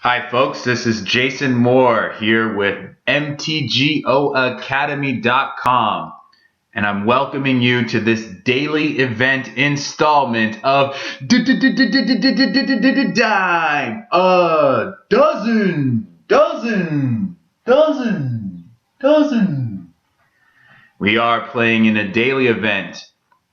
Hi folks, this is Jason Moore here with MTGOacademy.com, and I'm welcoming you to this daily event installment of Dime a Dozen. We are playing in a daily event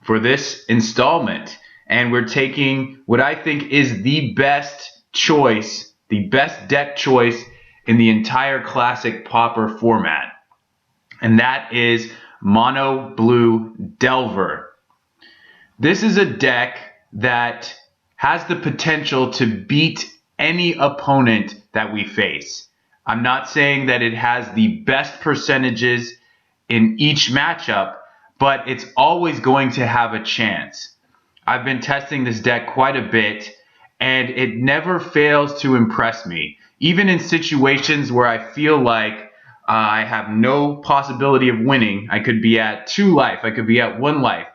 for this installment, and we're taking what I think is the best choice, the best deck choice in the entire classic Pauper format, and that is Mono Blue Delver. This is a deck that has the potential to beat any opponent that we face. I'm not saying that it has the best percentages in each matchup, but it's always going to have a chance. I've been testing this deck quite a bit, and it never fails to impress me. Even in situations where I feel like I have no possibility of winning, I could be at 2 life, I could be at 1 life.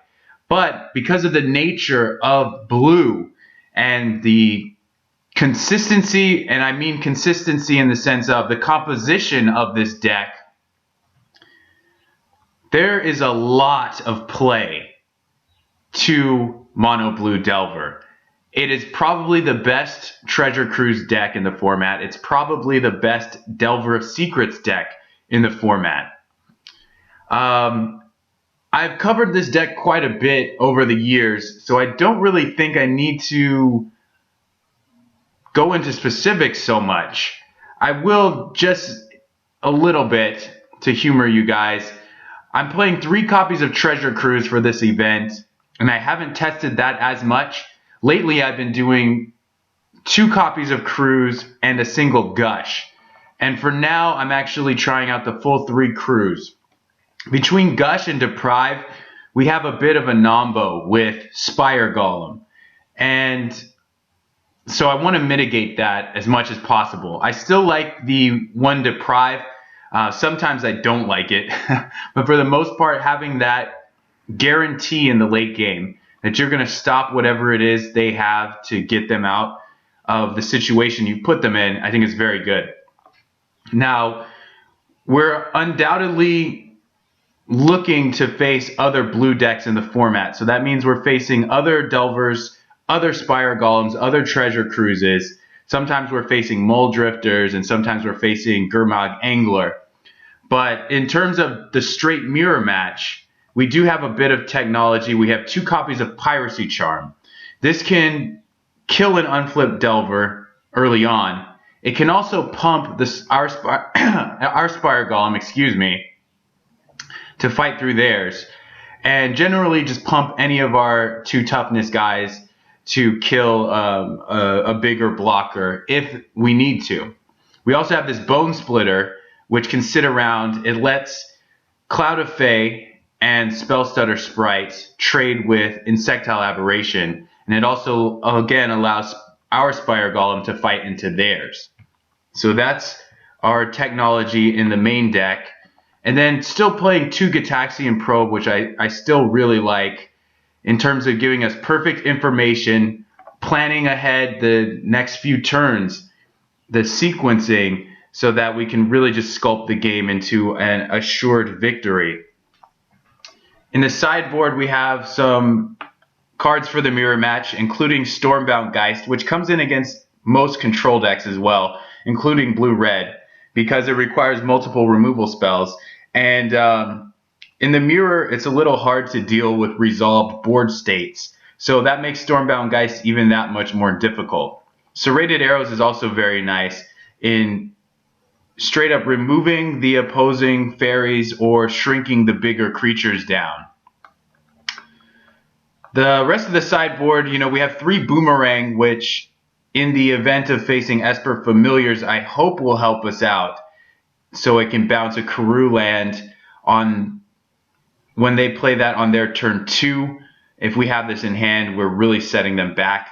But because of the nature of blue and the consistency, and I mean consistency in the sense of the composition of this deck, there is a lot of play to Mono Blue Delver. It is probably the best Treasure Cruise deck in the format. It's probably the best Delver of Secrets deck in the format. I've covered this deck quite a bit over the years, so I don't really think I need to go into specifics so much. I will just a little bit to humor you guys. I'm playing 3 copies of Treasure Cruise for this event, and I haven't tested that as much. Lately, I've been doing 2 copies of Cruise and a single Gush. And for now, I'm actually trying out the full 3 Cruise. Between Gush and Deprive, we have a bit of a nombo with Spire Golem. And so I want to mitigate that as much as possible. I still like the one Deprive. Sometimes I don't like it. But for the most part, having that guarantee in the late game that you're going to stop whatever it is they have to get them out of the situation you put them in, I think is very good. Now, we're undoubtedly looking to face other blue decks in the format. So that means we're facing other Delvers, other Spire Golems, other Treasure Cruises. Sometimes we're facing Mole Drifters, and sometimes we're facing Gurmag Angler. But in terms of the straight mirror match, we do have a bit of technology. We have 2 copies of Piracy Charm. This can kill an unflipped Delver early on. It can also pump our Spire Golem, to fight through theirs, and generally just pump any of our 2 toughness guys to kill a bigger blocker if we need to. We also have this Bone Splitter, which can sit around. It lets Cloud of Fae and Spellstutter Sprites trade with Insectile Aberration, and it also, again, allows our Spire Golem to fight into theirs. So that's our technology in the main deck. And then still playing 2 Gitaxian Probe, which I still really like in terms of giving us perfect information, planning ahead the next few turns, the sequencing, so that we can really just sculpt the game into an assured victory. In the sideboard, we have some cards for the mirror match, including Stormbound Geist, which comes in against most control decks as well, including blue-red, because it requires multiple removal spells. And in the mirror, it's a little hard to deal with resolved board states. So that makes Stormbound Geist even that much more difficult. Serrated Arrows is also very nice in straight up removing the opposing fairies or shrinking the bigger creatures down. The rest of the sideboard, we have 3 Boomerang, which in the event of facing Esper Familiars, I hope will help us out. So it can bounce a Karoo land on when they play that on their turn 2. If we have this in hand, we're really setting them back.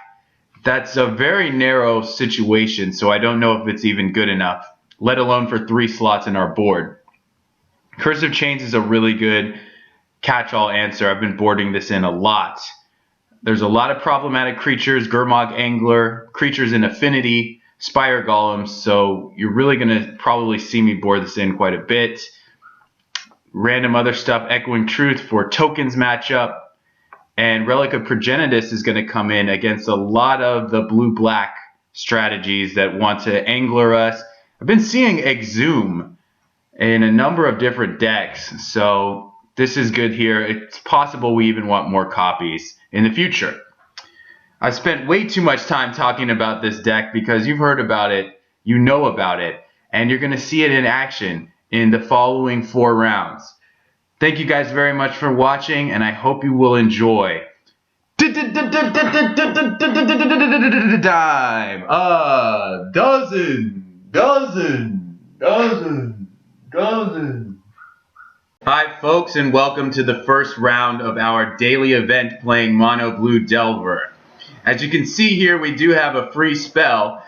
That's a very narrow situation, so I don't know if it's even good enough, let alone for 3 slots in our board. Curse of Chains is a really good catch-all answer. I've been boarding this in a lot. There's a lot of problematic creatures, Gurmag Angler, creatures in Affinity, Spire Golems, so you're really going to probably see me board this in quite a bit. Random other stuff, Echoing Truth for tokens matchup. And Relic of Progenitus is going to come in against a lot of the blue-black strategies that want to angler us. I've been seeing Exhume in a number of different decks, so this is good here. It's possible we even want more copies in the future. I spent way too much time talking about this deck because you've heard about it, you know about it, and you're going to see it in action in the following 4 rounds. Thank you guys very much for watching, and I hope you will enjoy. Time! Dozen. Hi folks, and welcome to the first round of our daily event playing Mono Blue Delver. As you can see here, we do have a free spell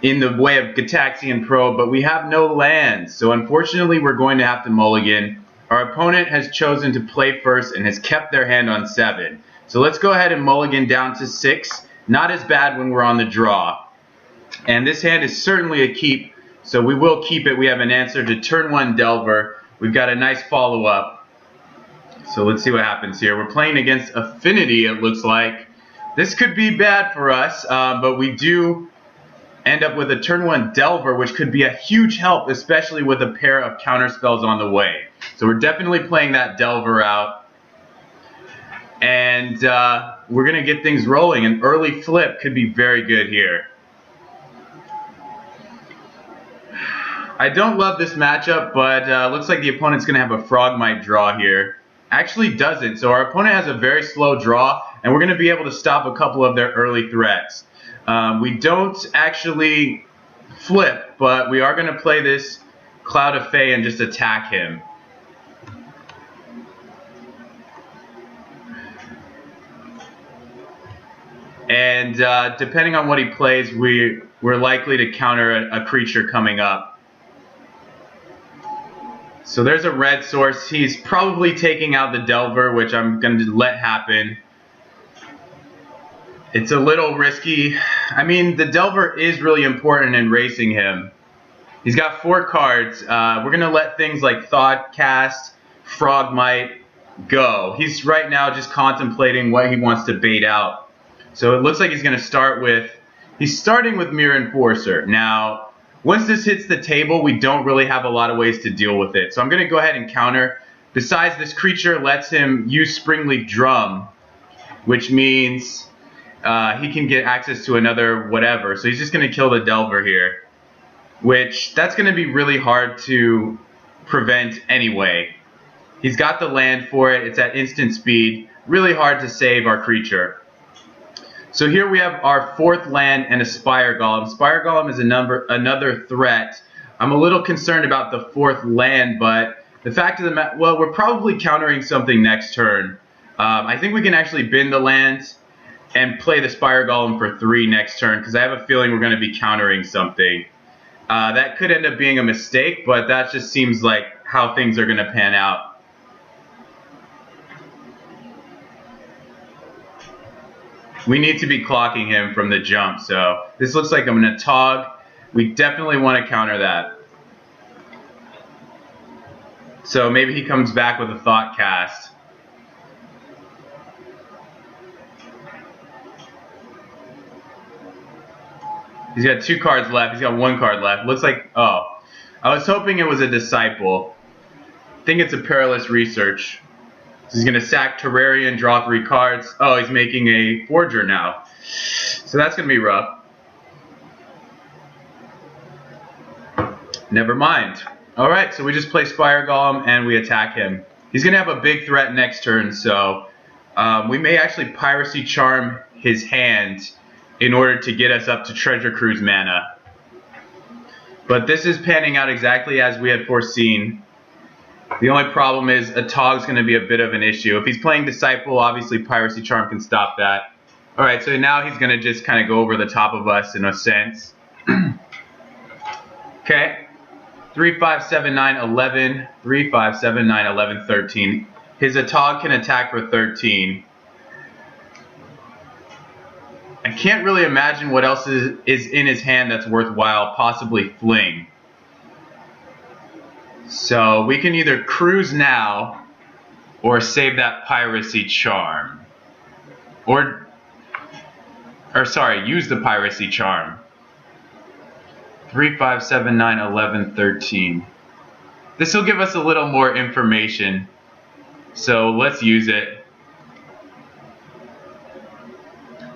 in the way of Gitaxian Probe, but we have no lands, so unfortunately we're going to have to mulligan. Our opponent has chosen to play first and has kept their hand on 7. So let's go ahead and mulligan down to 6. Not as bad when we're on the draw. And this hand is certainly a keep, so we will keep it. We have an answer to turn 1 Delver. We've got a nice follow-up. So let's see what happens here. We're playing against Affinity, it looks like. This could be bad for us, but we do end up with a turn 1 Delver, which could be a huge help, especially with a pair of counterspells on the way. So we're definitely playing that Delver out. And we're going to get things rolling. An early flip could be very good here. I don't love this matchup, but looks like the opponent's going to have a Frogmite draw here. Actually doesn't. So our opponent has a very slow draw, and we're going to be able to stop a couple of their early threats. We don't actually flip, but we are going to play this Cloud of Fey and just attack him. And depending on what he plays, we're likely to counter a creature coming up. So there's a red source. He's probably taking out the Delver, which I'm going to let happen. It's a little risky. I mean, the Delver is really important in racing him. He's got 4 cards. We're going to let things like Thoughtcast, Frogmite go. He's right now just contemplating what he wants to bait out. So it looks like he's going to start with, he's starting with Mirror Enforcer. Now, once this hits the table, we don't really have a lot of ways to deal with it. So I'm going to go ahead and counter. Besides, this creature lets him use Springleaf Drum, which means he can get access to another whatever. So he's just going to kill the Delver here, which that's going to be really hard to prevent anyway. He's got the land for it. It's at instant speed. Really hard to save our creature. So here we have our 4th land and a Spire Golem. Spire Golem is another threat. I'm a little concerned about the 4th land, but the fact of the matter, well, we're probably countering something next turn. I think we can actually bin the land and play the Spire Golem for 3 next turn, because I have a feeling we're going to be countering something. That could end up being a mistake, but that just seems like how things are going to pan out. We need to be clocking him from the jump, so this looks like I'm going to Tog. We definitely want to counter that. So maybe he comes back with a Thoughtcast. He's got 2 cards left. He's got 1 card left. Looks like, oh, I was hoping it was a Disciple. I think it's a Perilous Research. So he's going to sack Terrarian, draw 3 cards. Oh, he's making a Forger now. So that's going to be rough. Never mind. Alright, so we just play Spire Golem and we attack him. He's going to have a big threat next turn, so we may actually Piracy Charm his hand in order to get us up to Treasure Cruise mana. But this is panning out exactly as we had foreseen. The only problem is a Tog's going to be a bit of an issue. If he's playing Disciple, obviously Piracy Charm can stop that. Alright, so now he's going to just kind of go over the top of us in a sense. Okay. 3, 5, 7, 9, 11. 3, 5, 7, 9, 11, 13. His Tog can attack for 13. I can't really imagine what else is in his hand that's worthwhile, possibly Fling. So we can either cruise now or save that Piracy Charm. Or sorry, use the Piracy Charm. 3, 5, 7, 9, 11, 13. This will give us a little more information. So let's use it.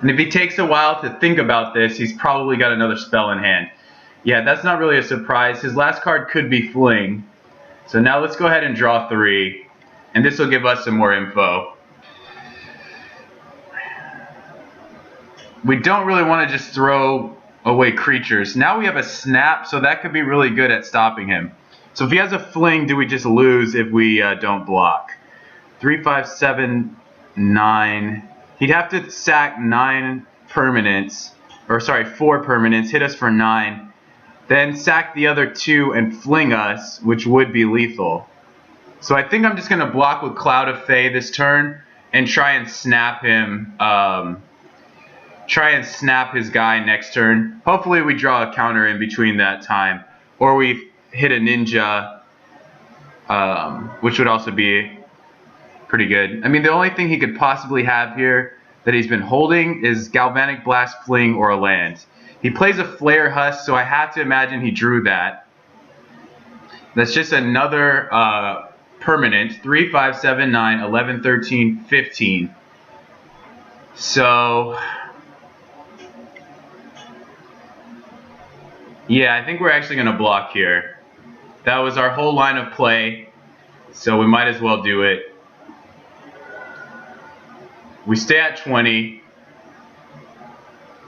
And if he takes a while to think about this, he's probably got another spell in hand. Yeah, that's not really a surprise. His last card could be Fling. So now let's go ahead and draw 3. And this will give us some more info. We don't really want to just throw away creatures. Now we have a snap, so that could be really good at stopping him. So if he has a Fling, do we just lose if we don't block? 3, 5, 7, 9. He'd have to sack 9 permanents, or sorry, 4 permanents, hit us for 9, then sack the other 2 and Fling us, which would be lethal. So I think I'm just going to block with Cloud of Fae this turn and try and snap him. Try and snap his guy next turn. Hopefully we draw a counter in between that time, or we hit a ninja, which would also be pretty good. I mean, the only thing he could possibly have here that he's been holding is Galvanic Blast, Fling, or a land. He plays a Flare Husk, so I have to imagine he drew that. That's just another permanent. 3, 5, 7, 9, 11, 13, 15. So yeah, I think we're actually going to block here. That was our whole line of play, so we might as well do it. We stay at 20.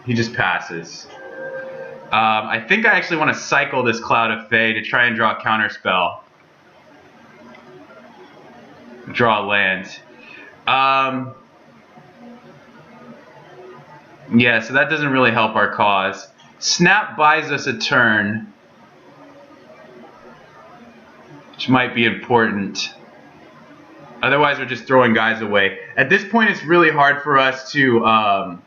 He just passes. I think I actually want to cycle this Cloud of Fae to try and draw a counter spell. Draw a land. Yeah, so that doesn't really help our cause. Snap buys us a turn, which might be important. Otherwise, we're just throwing guys away. At this point, it's really hard for us to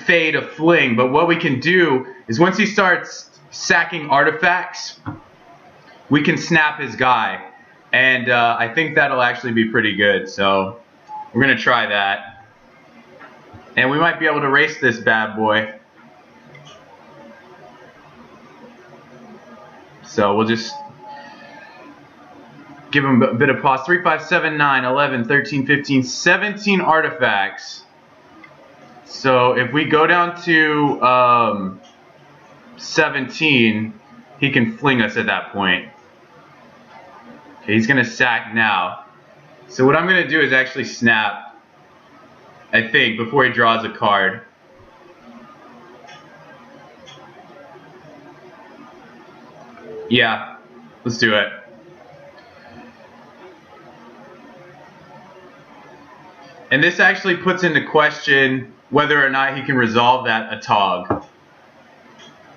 fade a Fling, but what we can do is once he starts sacking artifacts, we can snap his guy. And I think that'll actually be pretty good, so we're going to try that. And we might be able to race this bad boy. So we'll just give him a bit of pause. 3, 5, 7, 9, 11, 13, 15, 17 artifacts. So if we go down to 17, he can Fling us at that point. Okay, he's going to sack now. So what I'm going to do is actually snap, I think, before he draws a card. Yeah, let's do it. And this actually puts into question whether or not he can resolve that Atog.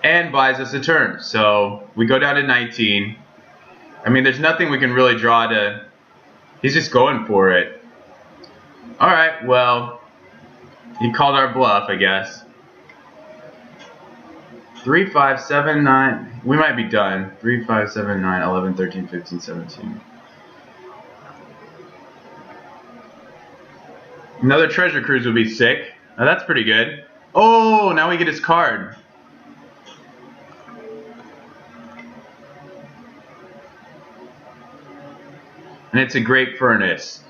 And buys us a turn. So we go down to 19. I mean, there's nothing we can really draw to... He's just going for it. Alright, well, he called our bluff, I guess. 3, 5, 7, 9. We might be done. 3, 5, 7, 9, 11, 13, 15, 17. Another treasure cruise would be sick. Now that's pretty good. Oh, now we get his card. And it's a Great Furnace.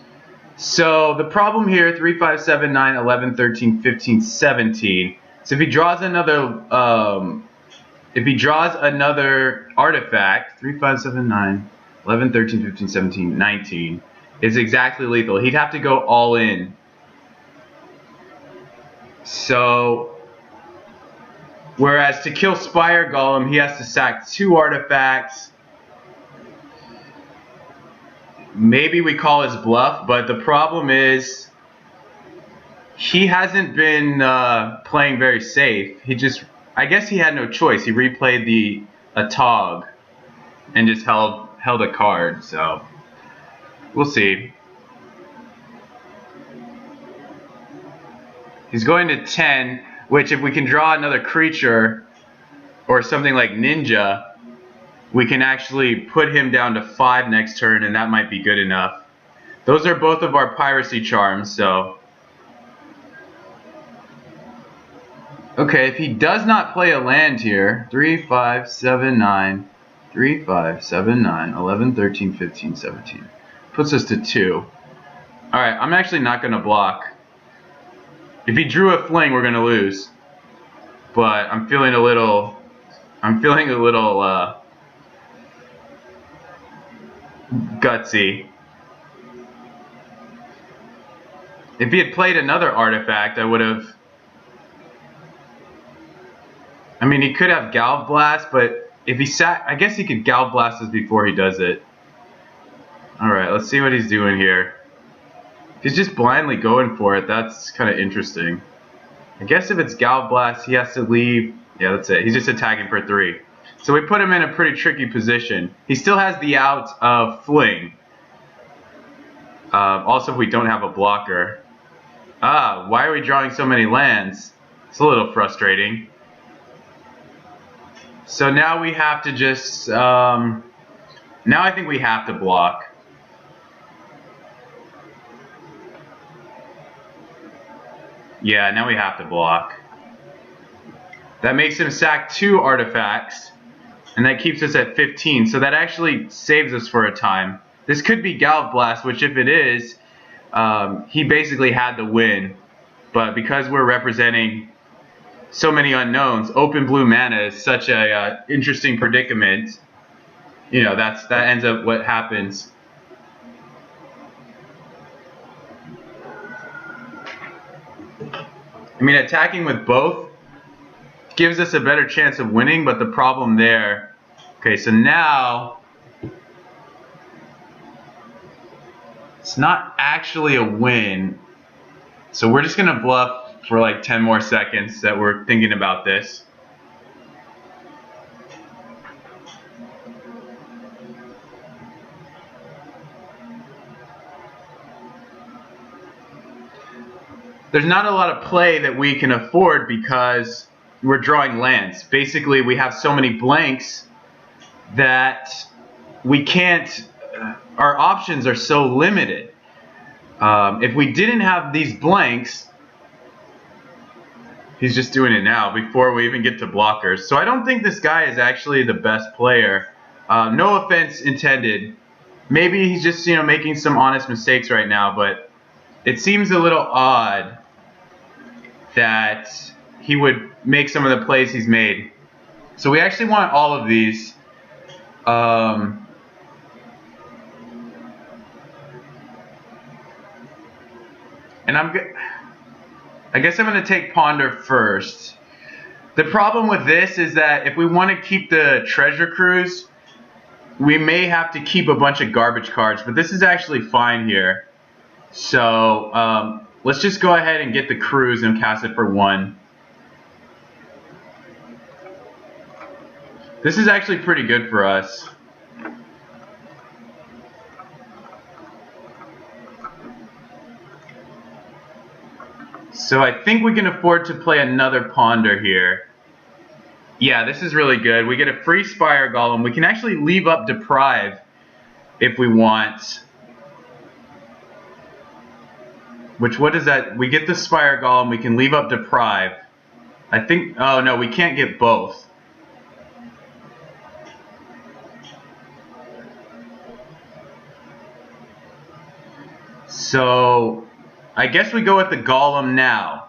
So the problem here, 3, 5, 7, 9, 11, 13, 15, 17. So if he draws another artifact, 3, 5, 7, 9, 11, 13, 15, 17, 19, is exactly lethal. He'd have to go all in. So, whereas to kill Spire Golem, he has to sack 2 artifacts. Maybe we call his bluff, but the problem is he hasn't been playing very safe. I guess he had no choice. He replayed the Atog and just held a card. So we'll see. He's going to 10, which if we can draw another creature or something like Ninja, we can actually put him down to 5 next turn, and that might be good enough. Those are both of our piracy charms, so. Okay, if he does not play a land here, 3, 5, 7, 9, 3, 5, 7, 9, 11, 13, 15, 17. Puts us to 2. Alright, I'm actually not going to block. If he drew a fling, we're going to lose. But I'm feeling a little gutsy. If he had played another artifact, I would have. I mean, he could have Galv Blast, but if he sat, I guess he could Galv Blast us before he does it. Alright, let's see what he's doing here. If he's just blindly going for it, that's kind of interesting. I guess if it's Galv Blast, he has to leave. Yeah, that's it. He's just attacking for 3. So we put him in a pretty tricky position. He still has the out of Fling. Also, if we don't have a blocker. Why are we drawing so many lands? It's a little frustrating. So now we have to just... now I think we have to block. Yeah, now we have to block. That makes him sack 2 artifacts, and that keeps us at 15. So that actually saves us for a time. This could be Galv Blast, which if it is, he basically had the win. But because we're representing so many unknowns, open blue mana is such a interesting predicament. You know, that ends up what happens. I mean, attacking with both gives us a better chance of winning, but the problem there... Okay, so now... It's not actually a win. So we're just going to bluff for like 10 more seconds that we're thinking about this. There's not a lot of play that we can afford because we're drawing lands. Basically, we have so many blanks that we can't, our options are so limited. If we didn't have these blanks, he's just doing it now before we even get to blockers. So I don't think this guy is actually the best player. No offense intended. Maybe he's just, you know, making some honest mistakes right now, but it seems a little odd that he would make some of the plays he's made. So we actually want all of these. And I guess I'm going to take Ponder first. The problem with this is that if we want to keep the Treasure Cruise, we may have to keep a bunch of garbage cards, but this is actually fine here. So let's just go ahead and get the Cruise and cast it for 1. This is actually pretty good for us. So I think we can afford to play another Ponder here. Yeah, this is really good. We get a free Spire Golem. We can actually leave up Deprive if we want. Which, what is that? We get the Spire Golem. We can leave up Deprive. I think, oh no, we can't get both. So I guess we go with the Golem now.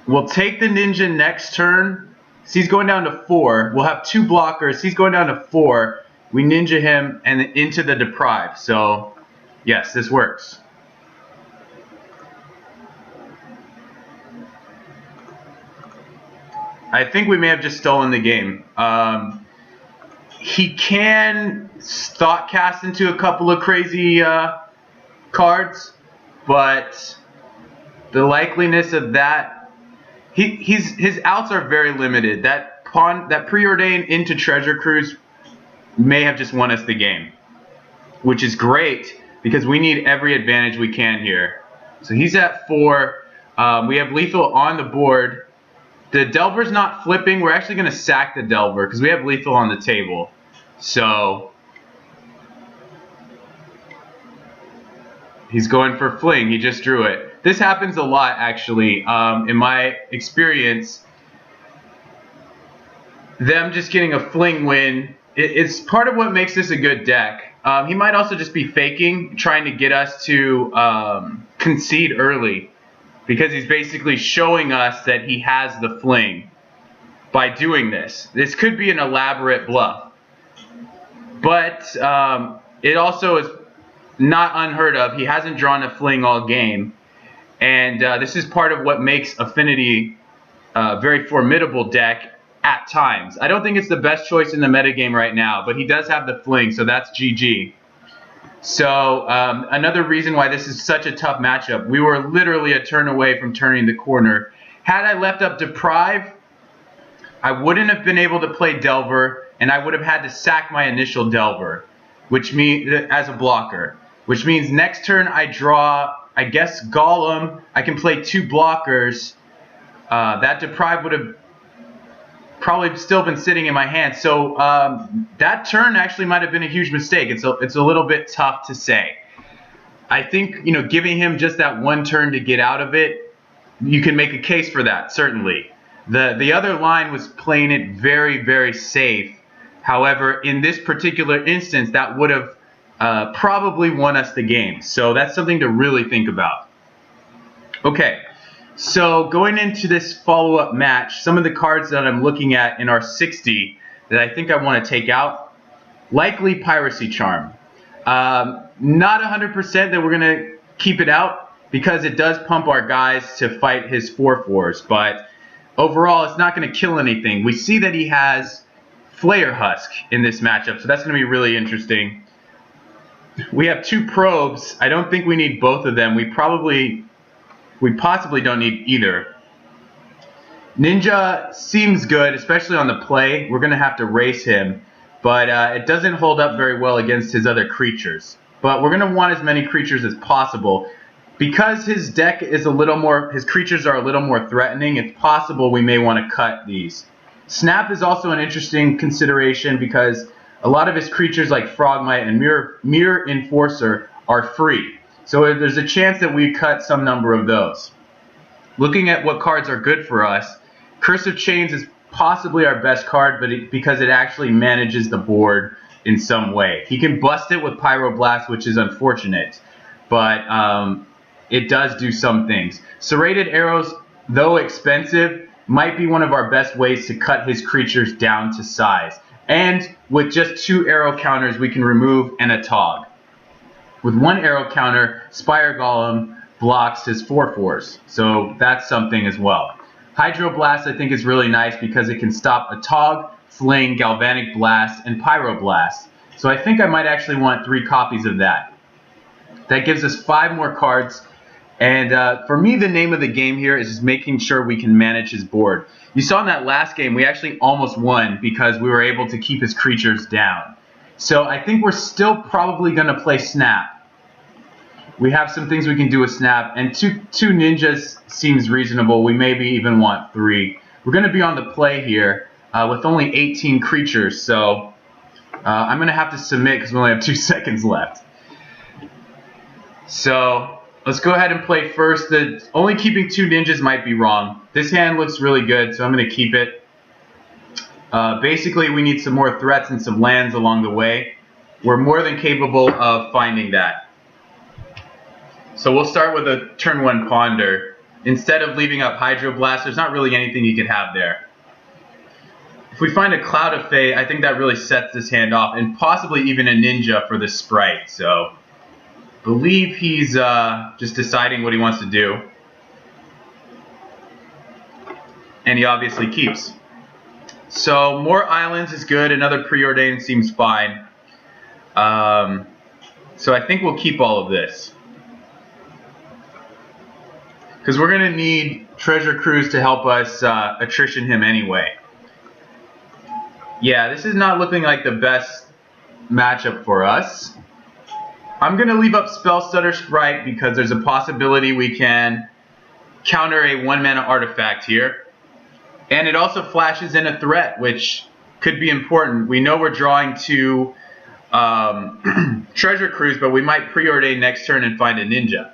We'll take the Ninja next turn. So he's going down to 4. We'll have 2 blockers. He's going down to 4. We Ninja him and into the Deprive. So yes, this works. I think we may have just stolen the game. He can thought cast into a couple of crazy cards, but the likeliness of that, his outs are very limited. That preordain into Treasure Cruise may have just won us the game, which is great because we need every advantage we can here. So he's at 4. We have lethal on the board. The Delver's not flipping. We're actually going to sack the Delver because we have lethal on the table. So he's going for fling. He just drew it. This happens a lot, actually. In my experience, them just getting a fling win, it's part of what makes this a good deck. He might also just be faking, trying to get us to concede early, because he's basically showing us that he has the fling by doing this. This could be an elaborate bluff, but it also is not unheard of. He hasn't drawn a fling all game, and this is part of what makes Affinity a very formidable deck at times. I don't think it's the best choice in the metagame right now, but he does have the fling, so that's GG. So another reason why this is such a tough matchup, we were literally a turn away from turning the corner. Had I left up Deprive, I wouldn't have been able to play Delver, and I would have had to sack my initial Delver, which means as a blocker, which means next turn I draw, I guess, Golem. I can play 2 blockers. That Deprive would have probably still been sitting in my hand. So that turn actually might have been a huge mistake. It's a little bit tough to say. I think, giving him just that one turn to get out of it, you can make a case for that, certainly. The other line was playing it very, very safe. However, in this particular instance, that would have probably won us the game. So that's something to really think about. Okay. So going into this follow-up match, some of the cards that I'm looking at in our 60 that I think I want to take out, likely Piracy Charm. Not 100% that we're going to keep it out because it does pump our guys to fight his 4/4s, but overall it's not going to kill anything. We see that he has Flayer Husk in this matchup, so that's going to be really interesting. We have 2 probes. I don't think we need both of them. We possibly don't need either. Ninja seems good, especially on the play. We're going to have to race him, but it doesn't hold up very well against his other creatures. But we're going to want as many creatures as possible. Because his deck is his creatures are a little more threatening, it's possible we may want to cut these. Snap is also an interesting consideration because a lot of his creatures like Frogmite and Mirror Enforcer are free. So there's a chance that we cut some number of those. Looking at what cards are good for us, Curse of Chains is possibly our best card, but because it actually manages the board in some way. He can bust it with Pyroblast, which is unfortunate, but it does do some things. Serrated Arrows, though expensive, might be one of our best ways to cut his creatures down to size. And with just 2 arrow counters, we can remove and a Tog. With 1 arrow counter, Spire Golem blocks his 4/4s, so that's something as well. Hydroblast I think is really nice because it can stop a Tog, Fling, Galvanic Blast, and Pyroblast. So I think I might actually want 3 copies of that. That gives us 5 more cards, and for me the name of the game here is just making sure we can manage his board. You saw in that last game we actually almost won because we were able to keep his creatures down. So I think we're still probably going to play Snap. We have some things we can do with Snap, and two ninjas seems reasonable. We maybe even want 3. We're going to be on the play here with only 18 creatures, so I'm going to have to submit because we only have 2 seconds left. So let's go ahead and play first. Only keeping 2 ninjas might be wrong. This hand looks really good, so I'm going to keep it. Basically, we need some more threats and some lands along the way. We're more than capable of finding that. So we'll start with a turn 1 Ponder. Instead of leaving up Hydroblast, there's not really anything you could have there. If we find a Cloud of Fate, I think that really sets this hand off, and possibly even a Ninja for the Sprite. So I believe he's just deciding what he wants to do. And he obviously keeps. So more islands is good. Another Preordained seems fine. So I think we'll keep all of this. Because we're going to need Treasure Cruise to help us attrition him anyway. Yeah, this is not looking like the best matchup for us. I'm going to leave up Spell Stutter Sprite because there's a possibility we can counter a 1-mana artifact here. And it also flashes in a threat, which could be important. We know we're drawing to Treasure Cruise, but we might preordain next turn and find a ninja.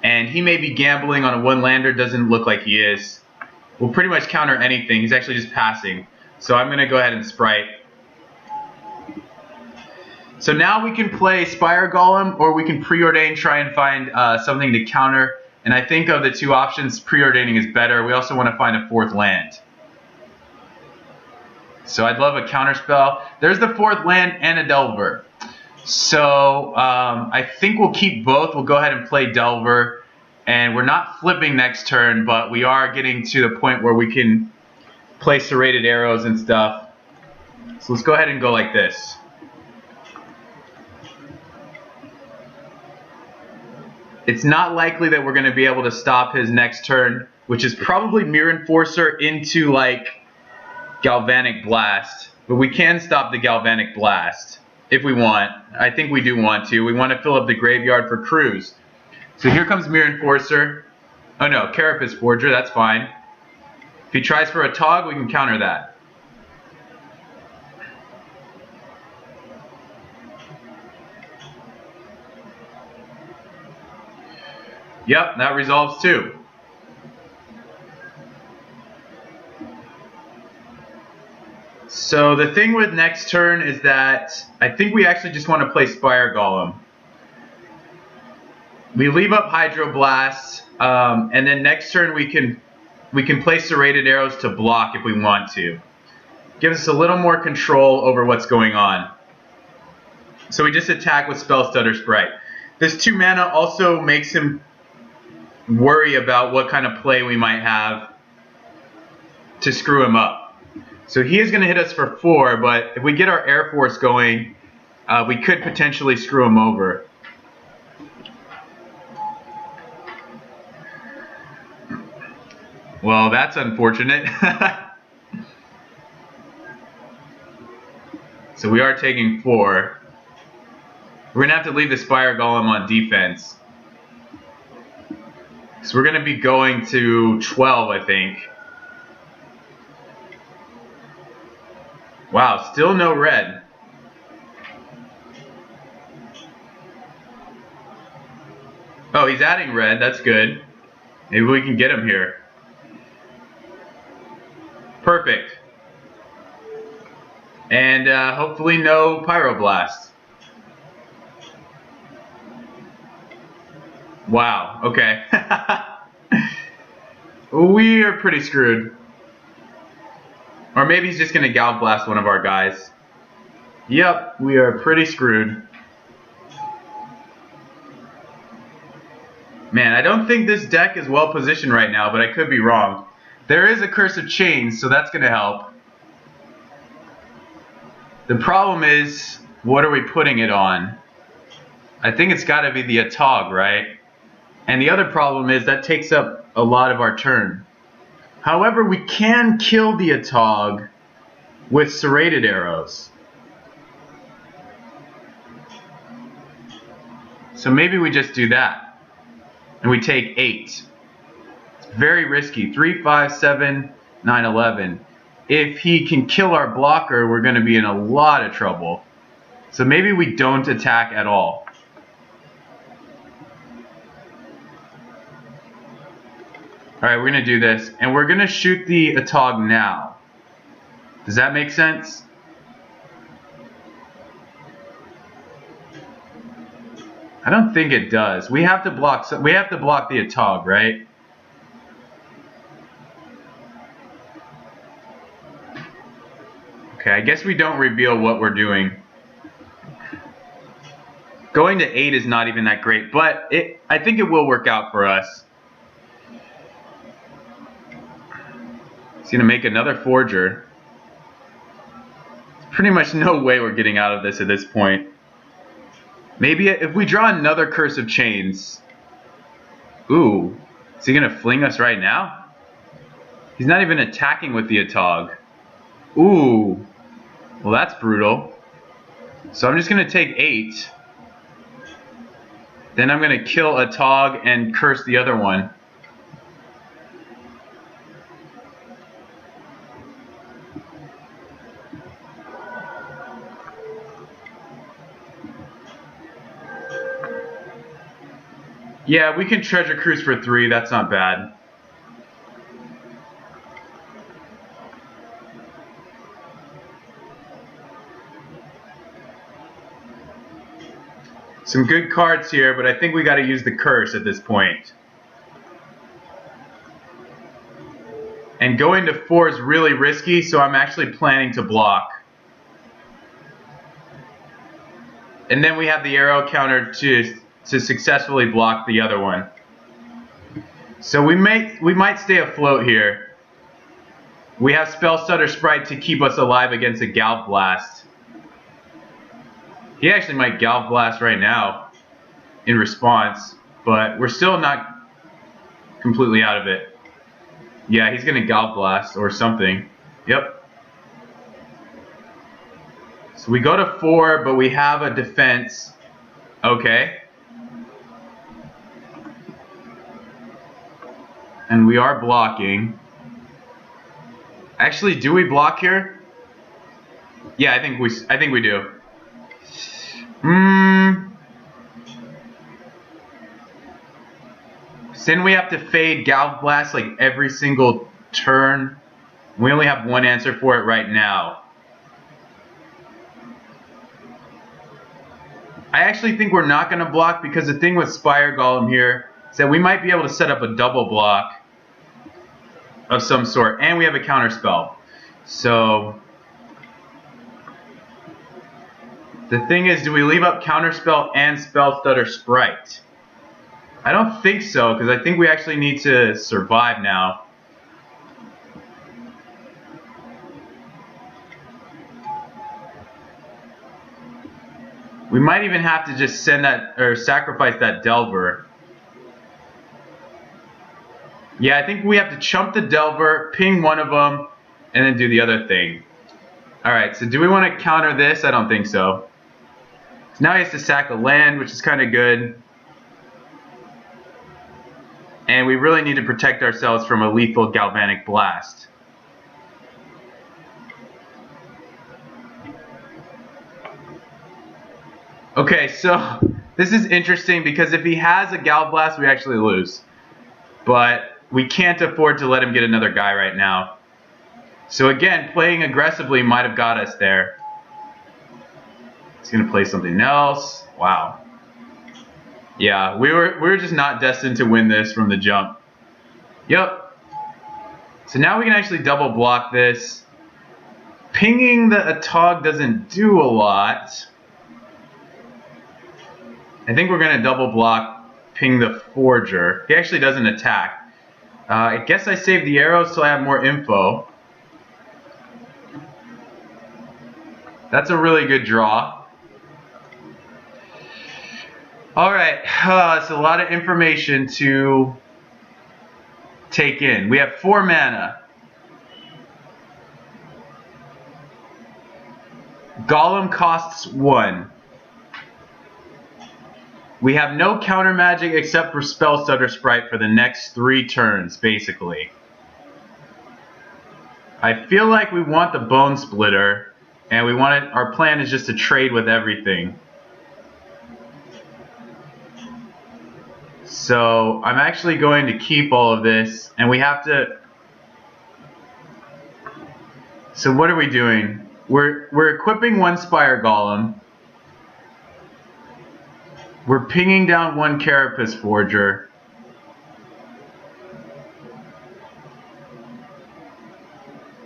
And he may be gambling on a 1-lander, doesn't look like he is. We'll pretty much counter anything. He's actually just passing. So I'm going to go ahead and Sprite. So now we can play Spire Golem, or we can preordain, try and find something to counter. And I think of the two options, preordaining is better. We also want to find a 4th land. So I'd love a counter spell. There's the 4th land and a Delver. So I think we'll keep both. We'll go ahead and play Delver. And we're not flipping next turn, but we are getting to the point where we can play Serrated Arrows and stuff. So let's go ahead and go like this. It's not likely that we're going to be able to stop his next turn, which is probably Mirror Enforcer into like Galvanic Blast. But we can stop the Galvanic Blast if we want. I think we do want to. We want to fill up the graveyard for Cruise. So here comes Mirror Enforcer. Oh no, Carapace Forger, that's fine. If he tries for a Tog, we can counter that. Yep, that resolves too. So the thing with next turn is that I think we actually just want to play Spire Golem. We leave up Hydroblast, and then next turn we can play Serrated Arrows to block if we want to. Gives us a little more control over what's going on. So we just attack with Spell Stutter Sprite. This 2 mana also makes him worry about what kind of play we might have to screw him up. So he is going to hit us for 4, but if we get our Air Force going, we could potentially screw him over. Well, that's unfortunate. So we are taking 4. We're going to have to leave the Spire Golem on defense. So we're going to be going to 12, I think. Wow, still no red. Oh, he's adding red. That's good. Maybe we can get him here. Perfect. And hopefully no Pyroblast. Wow, okay. We are pretty screwed. Or maybe he's just going to Gal Blast one of our guys. Yep, we are pretty screwed. Man, I don't think this deck is well positioned right now, but I could be wrong. There is a Curse of Chains, so that's going to help. The problem is, what are we putting it on? I think it's got to be the Atog, right? And the other problem is that takes up a lot of our turn. However, we can kill the Atog with Serrated Arrows. So maybe we just do that. And we take 8. It's very risky. 3, 5, 7, 9, 11. If he can kill our blocker, we're going to be in a lot of trouble. So maybe we don't attack at all. Alright, we're going to do this. And we're going to shoot the Atog now. Does that make sense? I don't think it does. We have to block the Atog, right? Okay, I guess we don't reveal what we're doing. Going to 8 is not even that great, but I think it will work out for us. He's going to make another Forger. There's pretty much no way we're getting out of this at this point. Maybe if we draw another Curse of Chains. Ooh, is he going to fling us right now? He's not even attacking with the Atog. Ooh, well that's brutal. So I'm just going to take 8. Then I'm going to kill a Tog and curse the other one. Yeah, we can Treasure Cruise for 3. That's not bad. Some good cards here, but I think we got to use the curse at this point. And going to 4 is really risky, so I'm actually planning to block. And then we have the arrow counter to successfully block the other one. So we might stay afloat here. We have Spell Stutter Sprite to keep us alive against a Galv Blast. He actually might Galv Blast right now in response, but we're still not completely out of it. Yeah, he's going to Galv Blast or something. Yep. So we go to 4, but we have a defense. Okay. And we are blocking. Actually, do we block here? Yeah, I think we do. Then we have to fade Galv Blast like every single turn. We only have one answer for it right now. I actually think we're not going to block because the thing with Spire Golem here is that we might be able to set up a double block of some sort, and we have a counter spell. So the thing is, do we leave up counter spell and Spell Stutter Sprite? I don't think so, because I think we actually need to survive now. We might even have to just send that, or sacrifice that Delver. Yeah, I think we have to chump the Delver, ping one of them, and then do the other thing. Alright, so do we want to counter this? I don't think so. So now he has to sack a land, which is kind of good. And we really need to protect ourselves from a lethal Galvanic Blast. Okay, so this is interesting because if he has a Galv Blast, we actually lose. But we can't afford to let him get another guy right now. So again, playing aggressively might have got us there. He's going to play something else. Wow. Yeah, we were just not destined to win this from the jump. Yep. So now we can actually double block this. Pinging the Atog doesn't do a lot. I think we're going to double block, ping the Forger. He actually doesn't attack. I guess I saved the arrows so I have more info. That's a really good draw. Alright, it's a lot of information to take in. We have 4 mana. Golem costs 1. We have no counter magic except for Spell Stutter Sprite for the next 3 turns, basically. I feel like we want the Bone Splitter, and we want it. Our plan is just to trade with everything. So I'm actually going to keep all of this, and we have to. So what are we doing? We're equipping 1 Spire Golem. We're pinging down 1 Carapace Forger.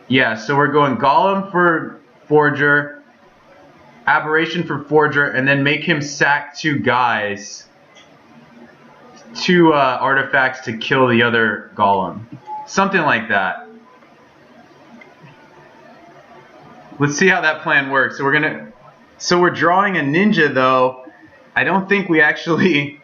Yeah, so we're going Golem for Forger, Aberration for Forger, and then make him sack 2 guys. 2 artifacts to kill the other Golem. Something like that. Let's see how that plan works. So we're drawing a ninja though. I don't think we actually,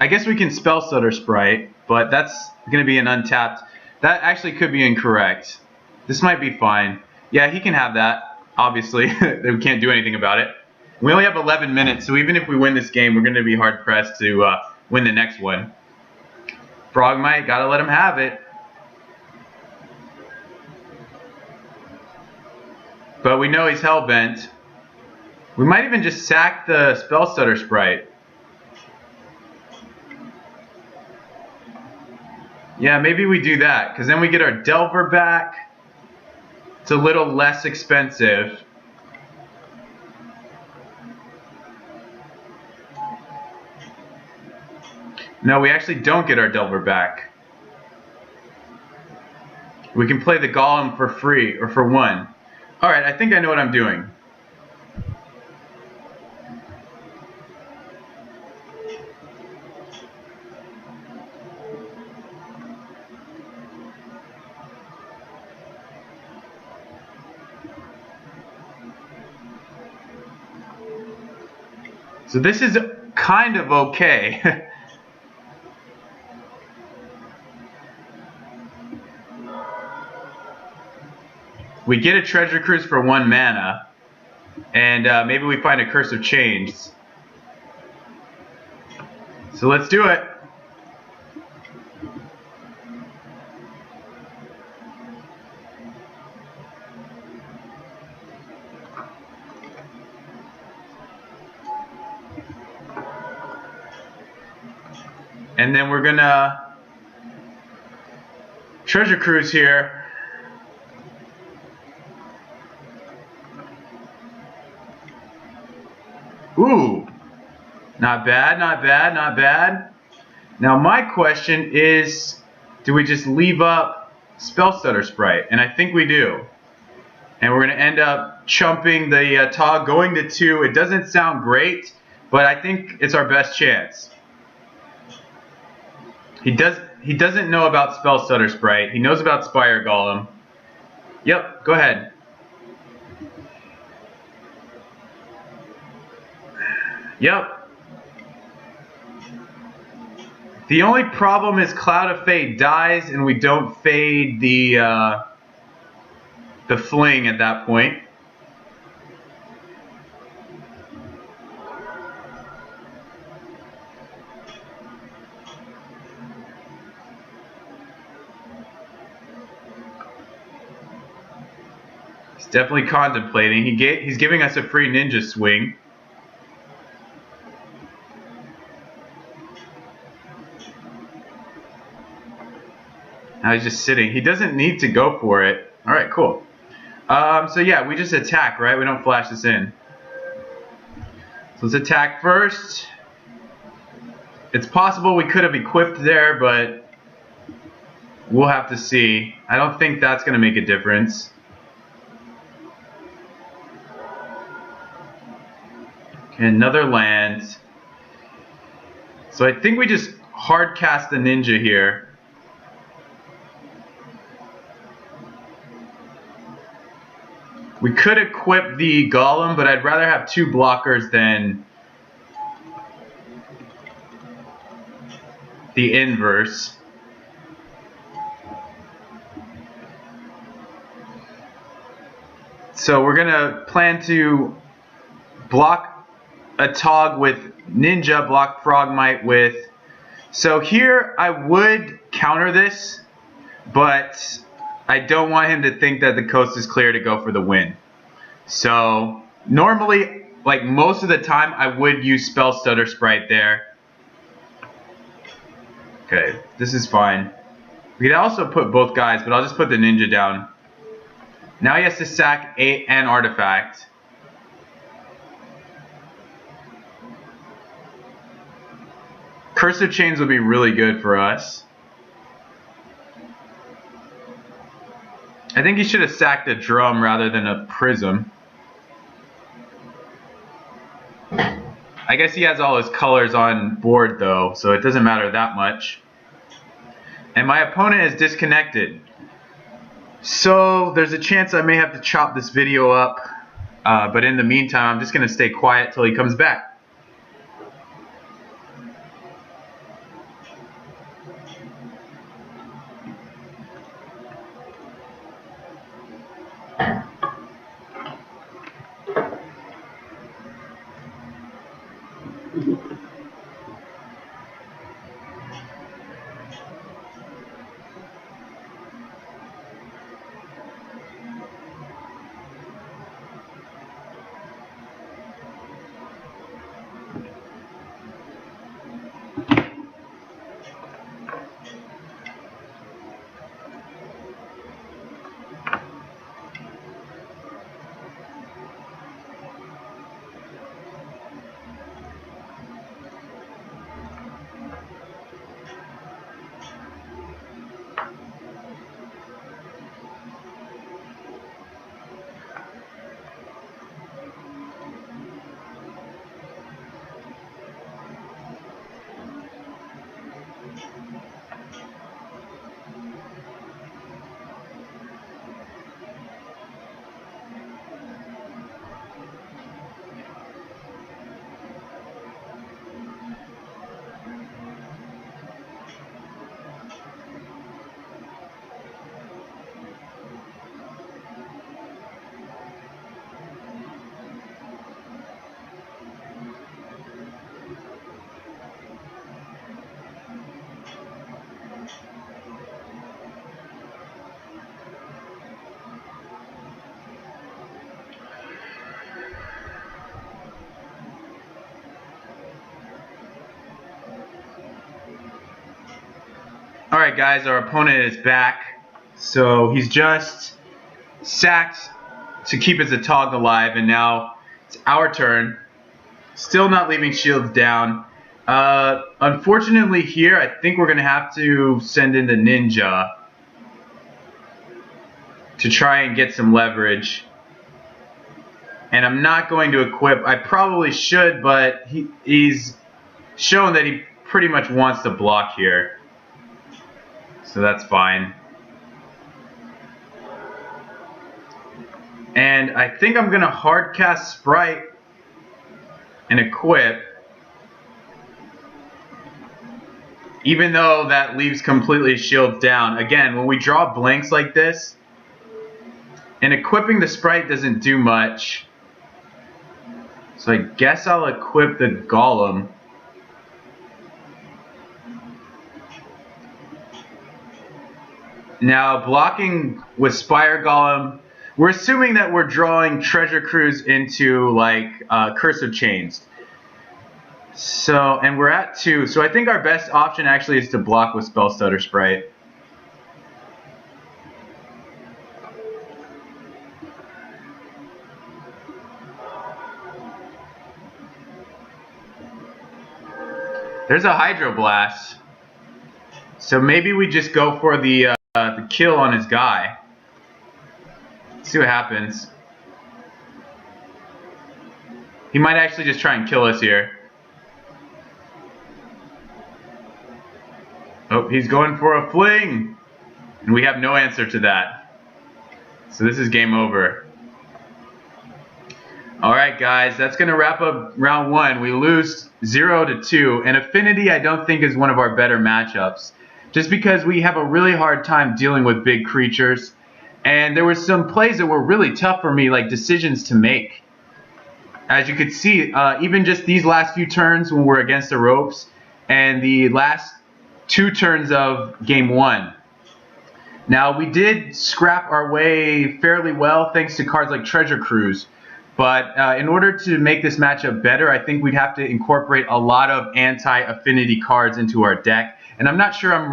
I guess we can Spell Stutter Sprite, but that's going to be an untapped. That actually could be incorrect. This might be fine. Yeah, he can have that, obviously. We can't do anything about it. We only have 11 minutes, so even if we win this game, we're going to be hard pressed to win the next one. Frogmite, gotta let him have it. But we know he's hellbent. We might even just sack the Spell Stutter Sprite. Yeah, maybe we do that, because then we get our Delver back. It's a little less expensive. No, we actually don't get our Delver back. We can play the Golem for free, or for 1. Alright, I think I know what I'm doing. So this is kind of okay. We get a Treasure Cruise for 1 mana, and maybe we find a Curse of Chains. So let's do it. And then we're gonna Treasure Cruise here. Ooh, not bad, not bad, not bad. Now my question is, do we just leave up Spell Stutter Sprite? And I think we do. And we're going to end up chumping the Tog, going to 2. It doesn't sound great, but I think it's our best chance. He doesn't know about Spell Stutter Sprite. He knows about Spire Golem. Yep, go ahead. Yep. The only problem is Cloud of Fate dies and we don't fade the fling at that point. He's definitely contemplating. He's giving us a free ninja swing. Now he's just sitting. He doesn't need to go for it. All right, cool. So yeah, we just attack, right? We don't flash this in. So let's attack first. It's possible we could have equipped there, but we'll have to see. I don't think that's going to make a difference. Okay, another land. So I think we just hard cast the ninja here. We could equip the Golem, but I'd rather have 2 blockers than the inverse. So we're gonna plan to block a Tog with Ninja, block Frogmite with... So here I would counter this, but I don't want him to think that the coast is clear to go for the win. So normally, like most of the time, I would use Spell Stutter Sprite there. Okay, this is fine. We could also put both guys, but I'll just put the ninja down. Now he has to sack an artifact. Curse of Chains would be really good for us. I think he should have sacked a drum rather than a prism. I guess he has all his colors on board though, so it doesn't matter that much. And my opponent is disconnected. So there's a chance I may have to chop this video up. But in the meantime, I'm just going to stay quiet till he comes back. Alright guys, our opponent is back. So he's just sacked to keep his Atog alive, and now it's our turn. Still not leaving shields down. Unfortunately here, I think we're going to have to send in the Ninja to try and get some leverage. And I'm not going to equip. I probably should, but he's shown that he pretty much wants to block here. So that's fine. And I think I'm going to hard cast Sprite and equip. Even though that leaves completely shields down. Again, when we draw blanks like this, and equipping the Sprite doesn't do much. So I guess I'll equip the Golem. Now, blocking with Spire Golem, we're assuming that we're drawing Treasure Cruise into like Curse of Chains. So, and we're at 2. So I think our best option actually is to block with Spell Stutter Sprite. There's a Hydro Blast. So maybe we just go for the kill on his guy. Let's see what happens. He might actually just try and kill us here. Oh, he's going for a fling. And we have no answer to that. So this is game over. Alright guys, that's going to wrap up round 1. We lose 0-2. And Affinity I don't think is one of our better matchups. Just because we have a really hard time dealing with big creatures. And there were some plays that were really tough for me, like decisions to make. As you could see, even just these last few turns when we're against the ropes, and the last 2 turns of game 1. Now, we did scrap our way fairly well thanks to cards like Treasure Cruise. But in order to make this matchup better, I think we'd have to incorporate a lot of anti-affinity cards into our deck. And I'm not sure I'm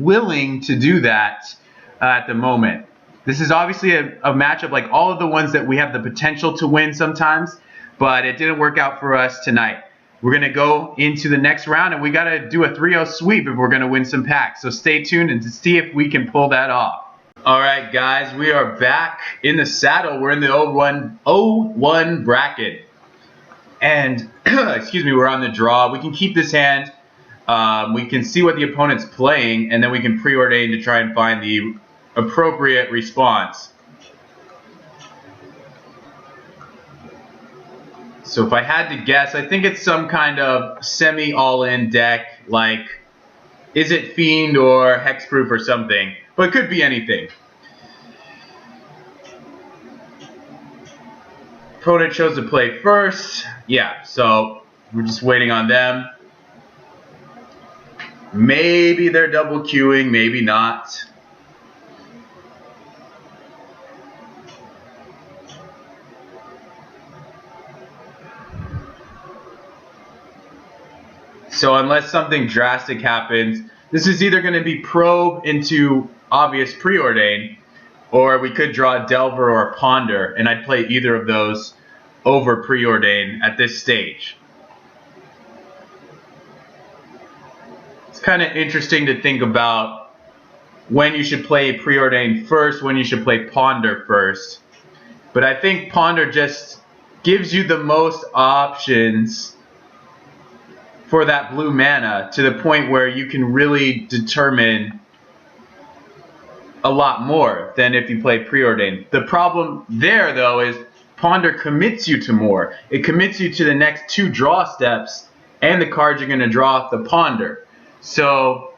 willing to do that at the moment. This is obviously a matchup like all of the ones that we have the potential to win sometimes, but it didn't work out for us tonight. We're going to go into the next round, and we got to do a 3-0 sweep if we're going to win some packs. So stay tuned and to see if we can pull that off. All right, guys, we are back in the saddle. We're in the 0-1 bracket. And, excuse me, we're on the draw. We can keep this hand. We can see what the opponent's playing, and then we can preordain to try and find the appropriate response. So if I had to guess, I think it's some kind of semi-all-in deck, like Is It Fiend or Hexproof or something, but it could be anything. Opponent chose to play first. Yeah, so we're just waiting on them. Maybe they're double queuing, maybe not. So unless something drastic happens, this is either going to be probe into obvious preordain, or we could draw a Delver or a Ponder, and I'd play either of those over preordain at this stage. It's kind of interesting to think about when you should play preordain first, when you should play Ponder first. But I think Ponder just gives you the most options for that blue mana to the point where you can really determine a lot more than if you play preordain. The problem there, though, is Ponder commits you to more. It commits you to the next 2 draw steps and the cards you're going to draw off the Ponder. So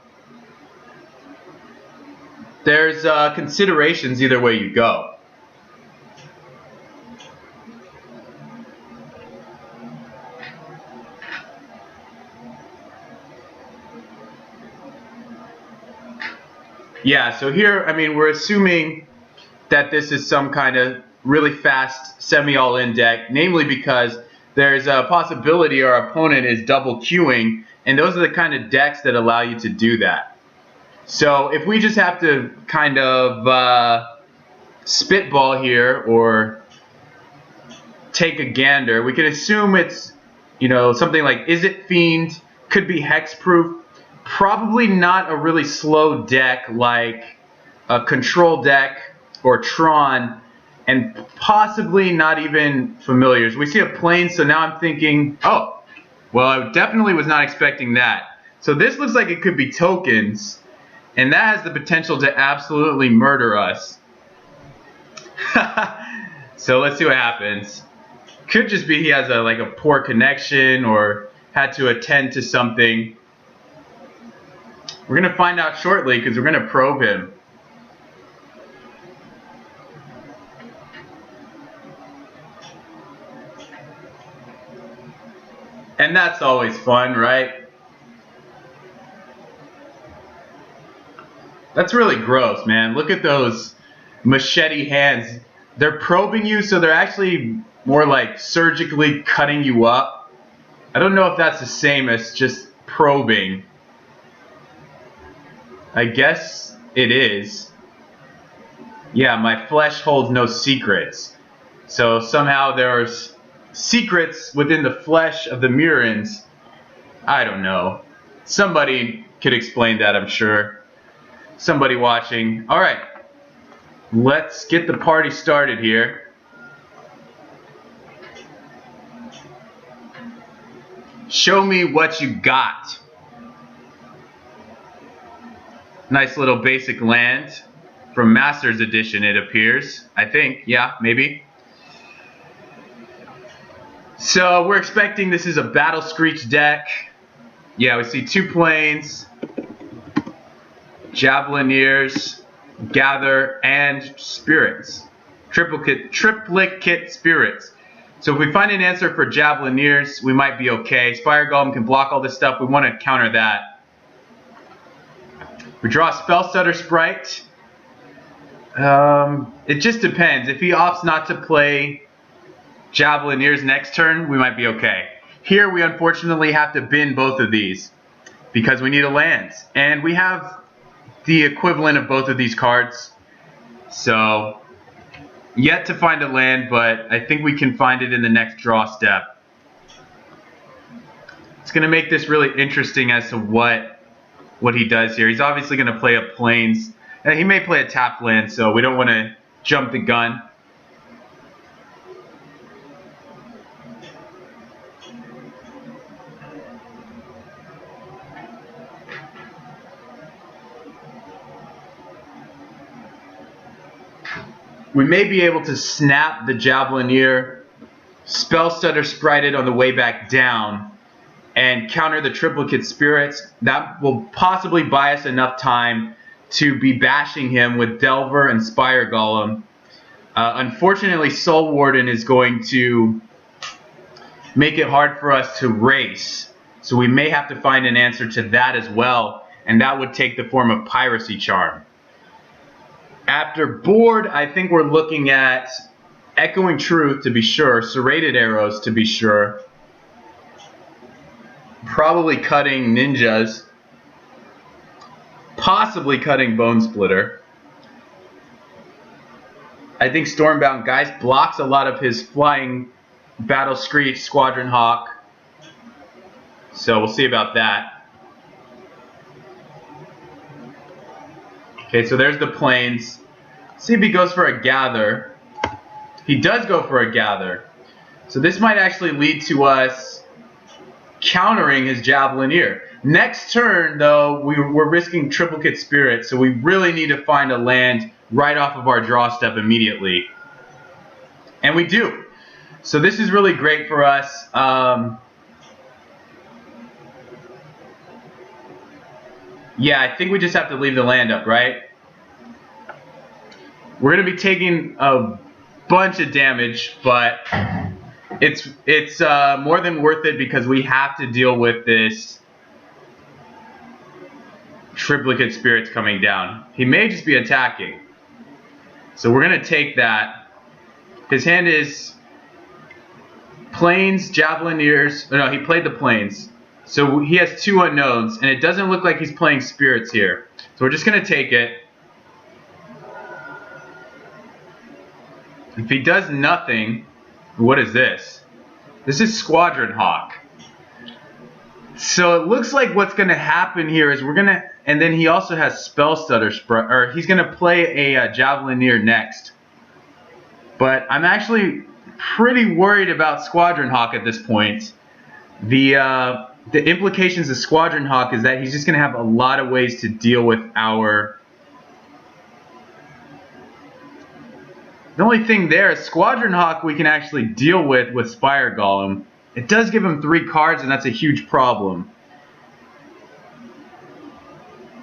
there's considerations either way you go. Yeah, so here, I mean, we're assuming that this is some kind of really fast semi-all-in deck, namely because there's a possibility our opponent is double queuing, and those are the kind of decks that allow you to do that. So if we just have to kind of spitball here or take a gander, we can assume it's, you know, something like Izzet Fiend, could be hexproof, probably not a really slow deck like a control deck or Tron, and possibly not even familiars. We see a plane, so now I'm thinking, oh, well, I definitely was not expecting that. So this looks like it could be tokens, and that has the potential to absolutely murder us. So let's see what happens. Could just be he has like a poor connection or had to attend to something. We're going to find out shortly because we're going to probe him. And that's always fun, right? That's really gross, man. Look at those machete hands. They're probing you, so they're actually more like surgically cutting you up. I don't know if that's the same as just probing. I guess it is. Yeah, my flesh holds no secrets. So somehow there's secrets within the flesh of the Murans. I don't know. Somebody could explain that, I'm sure. Somebody watching. Alright. Let's get the party started here. Show me what you got. Nice little basic land from Masters Edition, it appears. I think, yeah, maybe. So we're expecting this is a Battle Screech deck. Yeah, we see 2 planes, Javelineers, Gather, and Spirits. Triplicate Spirits. So if we find an answer for Javelineers, we might be okay. Spire Golem can block all this stuff. We want to counter that. We draw a Spellstutter Sprite. It just depends. If he opts not to play Javelineers next turn, we might be okay. Here we unfortunately have to bin both of these because we need a land. And we have the equivalent of both of these cards. So, yet to find a land, but I think we can find it in the next draw step. It's going to make this really interesting as to what he does here. He's obviously going to play a plains. He may play a tapped land, so we don't want to jump the gun. We may be able to snap the Javelineer, Spellstutter Sprite it on the way back down, and counter the Triplicate Spirits. That will possibly buy us enough time to be bashing him with Delver and Spire Golem. Unfortunately, Soul Warden is going to make it hard for us to race. So we may have to find an answer to that as well, and that would take the form of Piracy Charm. After board, I think we're looking at Echoing Truth to be sure, Serrated Arrows to be sure, probably cutting Ninjas, possibly cutting Bone Splitter. I think Stormbound Geist blocks a lot of his flying Battle Screech, Squadron Hawk. So we'll see about that. Okay, so there's the plains. See if he goes for a Gather. He does go for a Gather. So this might actually lead to us countering his Javelineer. Next turn, though, we're risking Triplicate Spirit, so we really need to find a land right off of our draw step immediately. And we do. So this is really great for us. Yeah, I think we just have to leave the land up, right? We're going to be taking a bunch of damage, but it's more than worth it because we have to deal with this Triplicate Spirits coming down. He may just be attacking. So we're going to take that. His hand is Plains, Javelineers. Oh, no, he played the Plains. So he has 2 unknowns, and it doesn't look like he's playing spirits here. So we're just going to take it. If he does nothing, what is this? This is Squadron Hawk. So it looks like what's going to happen here is we're going to, and then he also has Spell Stutter, or he's going to play a Javelineer next. But I'm actually pretty worried about Squadron Hawk at this point. The implications of Squadron Hawk is that he's just going to have a lot of ways to deal with our... The only thing there is Squadron Hawk we can actually deal with Spire Golem. It does give him 3 cards, and that's a huge problem.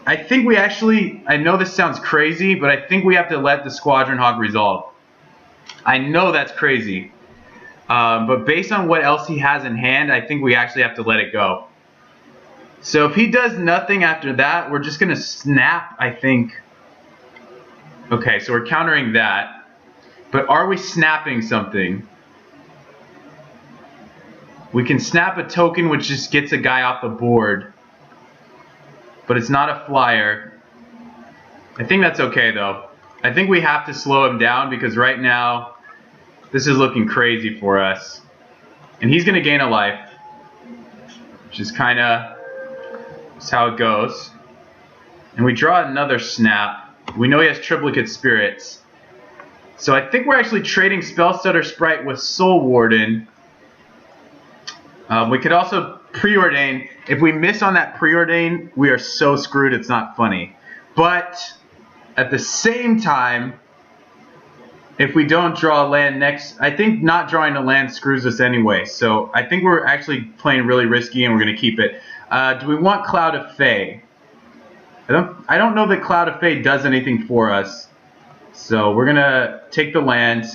I think we actually... I know this sounds crazy, but I think we have to let the Squadron Hawk resolve. I know that's crazy. But based on what else he has in hand, I think we actually have to let it go. So if he does nothing after that, we're just going to snap, I think. Okay, so we're countering that. But are we snapping something? We can snap a token which just gets a guy off the board. But it's not a flyer. I think that's okay though. I think we have to slow him down because right now this is looking crazy for us. And he's going to gain a life. Which is kind of how it goes. And we draw another snap. We know he has triplicate spirits. So I think we're actually trading Spellstutter Sprite with Soul Warden. We could also preordain. If we miss on that preordain, we are so screwed it's not funny. But at the same time, if we don't draw a land next, I think not drawing a land screws us anyway. So I think we're actually playing really risky and we're going to keep it. Do we want Cloud of Fae? I don't know that Cloud of Fae does anything for us. So we're going to take the land.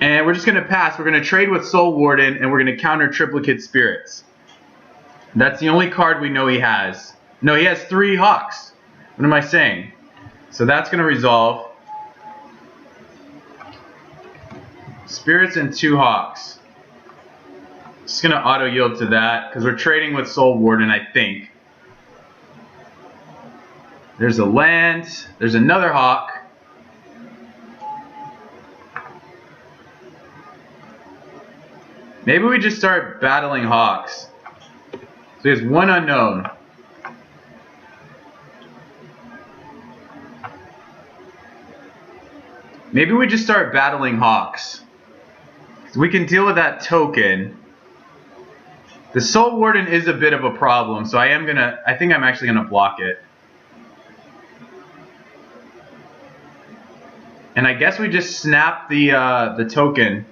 And we're just going to pass. We're going to trade with Soul Warden and we're going to counter Triplicate Spirits. That's the only card we know he has. No, he has 3 Hawks. What am I saying? So that's going to resolve. Spirits and 2 Hawks. Just going to auto yield to that because we're trading with Soul Warden, I think. There's a land. There's another Hawk. Maybe we just start battling Hawks. So he has 1 unknown. Maybe we just start battling Hawks. So we can deal with that token. The Soul Warden is a bit of a problem, so I think I'm actually gonna block it. And I guess we just snap the token.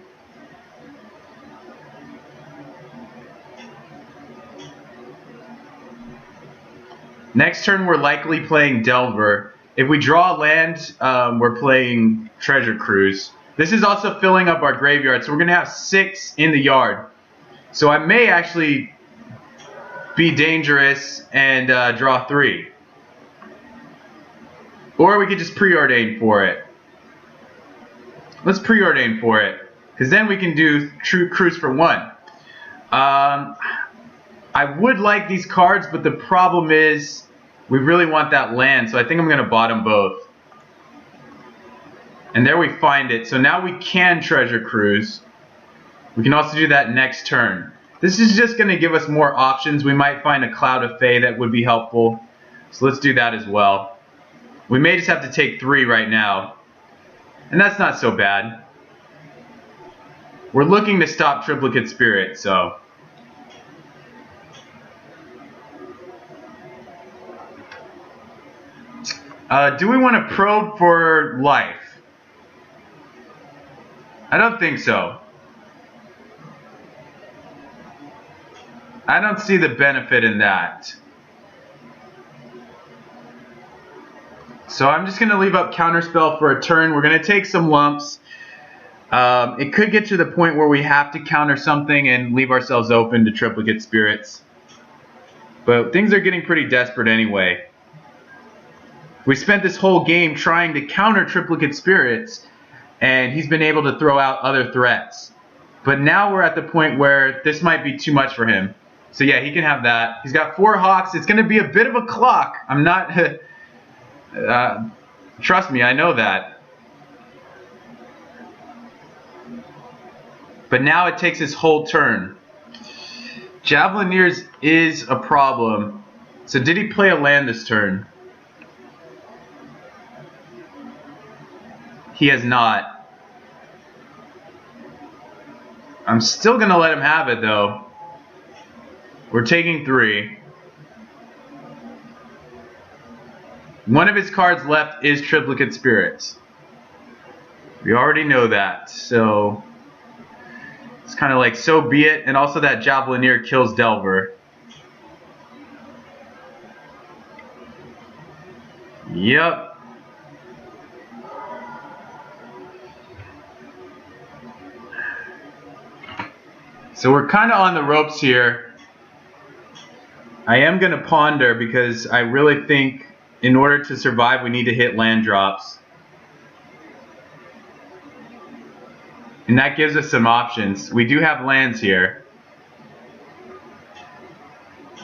Next turn we're likely playing Delver. If we draw a land, we're playing Treasure Cruise. This is also filling up our graveyard, so we're going to have 6 in the yard. So I may actually be dangerous and draw 3. Or we could just preordain for it. Let's preordain for it, because then we can do True Cruise for 1. I would like these cards, but the problem is we really want that land, so I think I'm going to bottom both. And there we find it. So now we can Treasure Cruise. We can also do that next turn. This is just going to give us more options. We might find a Cloud of Fae that would be helpful. So let's do that as well. We may just have to take 3 right now. And that's not so bad. We're looking to stop Triplicate Spirit, so... do we want to probe for life? I don't think so. I don't see the benefit in that. So I'm just going to leave up Counterspell for a turn. We're going to take some lumps. It could get to the point where we have to counter something and leave ourselves open to Triplicate Spirits. But things are getting pretty desperate anyway. We spent this whole game trying to counter Triplicate Spirits, and he's been able to throw out other threats. But now we're at the point where this might be too much for him. So yeah, he can have that. He's got 4 Hawks. It's going to be a bit of a clock. I'm not... trust me, I know that. But now it takes his whole turn. Javelineers is a problem. So did he play a land this turn? He has not. I'm still going to let him have it though. We're taking 3. One of his cards left is Triplicate Spirits. We already know that, so it's kind of like, so be it. And also that Javelineer kills Delver. Yep. So we're kind of on the ropes here. I am going to ponder because I really think in order to survive we need to hit land drops. And that gives us some options. We do have lands here.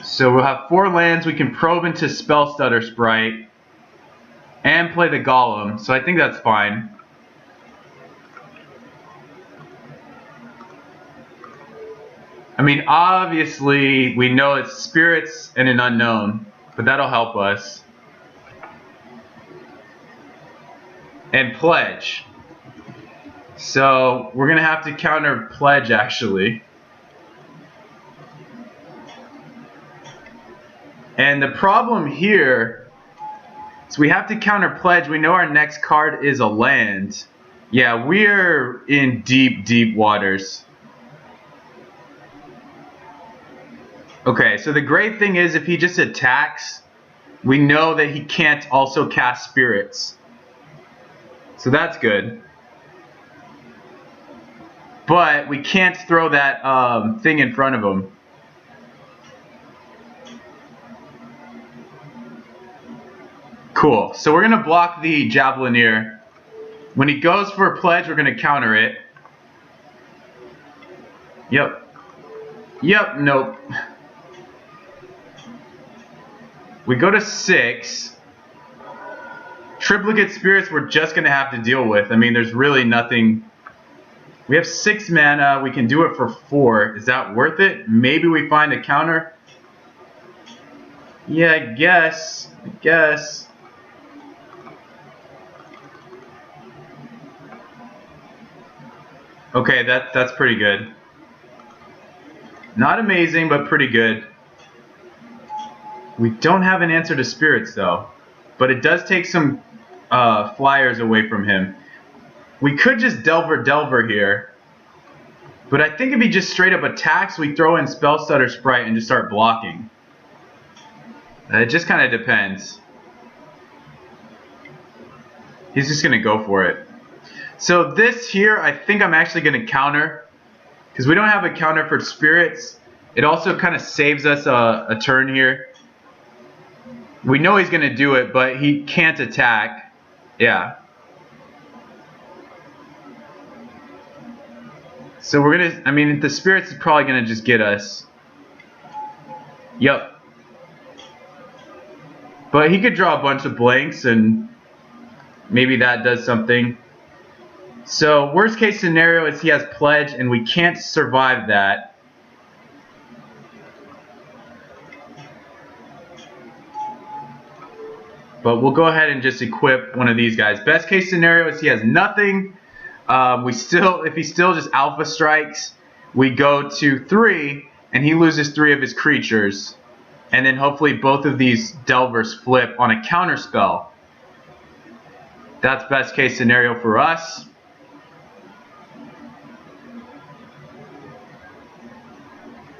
So we'll have 4 lands. We can probe into Spellstutter Sprite and play the Golem. So I think that's fine. I mean, obviously, we know it's Spirits and an Unknown, but that'll help us. And Pledge. So, we're going to have to counter Pledge, actually. And the problem here is we have to counter Pledge. We know our next card is a land. Yeah, we're in deep, deep waters. Okay, so the great thing is if he just attacks, we know that he can't also cast Spirits. So that's good. But we can't throw that thing in front of him. Cool. So we're going to block the Javelineer. When he goes for a Pledge, we're going to counter it. Yep. Yep, nope. We go to 6. Triplicate Spirits we're just going to have to deal with. I mean, there's really nothing. We have 6 mana. We can do it for 4. Is that worth it? Maybe we find a counter. Yeah, I guess. Okay, that's pretty good. Not amazing, but pretty good. We don't have an answer to Spirits though, but it does take some flyers away from him. We could just Delver here, but I think if he just straight up attacks, we throw in Spellstutter Sprite and just start blocking. It just kind of depends. He's just going to go for it. So this here, I think I'm actually going to counter, because we don't have a counter for Spirits. It also kind of saves us a turn here. We know he's going to do it, but he can't attack. Yeah. So we're going to, I mean, the Spirits is probably going to just get us. Yep. But he could draw a bunch of blanks and maybe that does something. So worst case scenario is he has Pledge and we can't survive that. But we'll go ahead and just equip one of these guys. Best case scenario is he has nothing. If he still just Alpha Strikes, we go to 3 and he loses 3 of his creatures. And then hopefully both of these Delvers flip on a counter spell. That's best case scenario for us.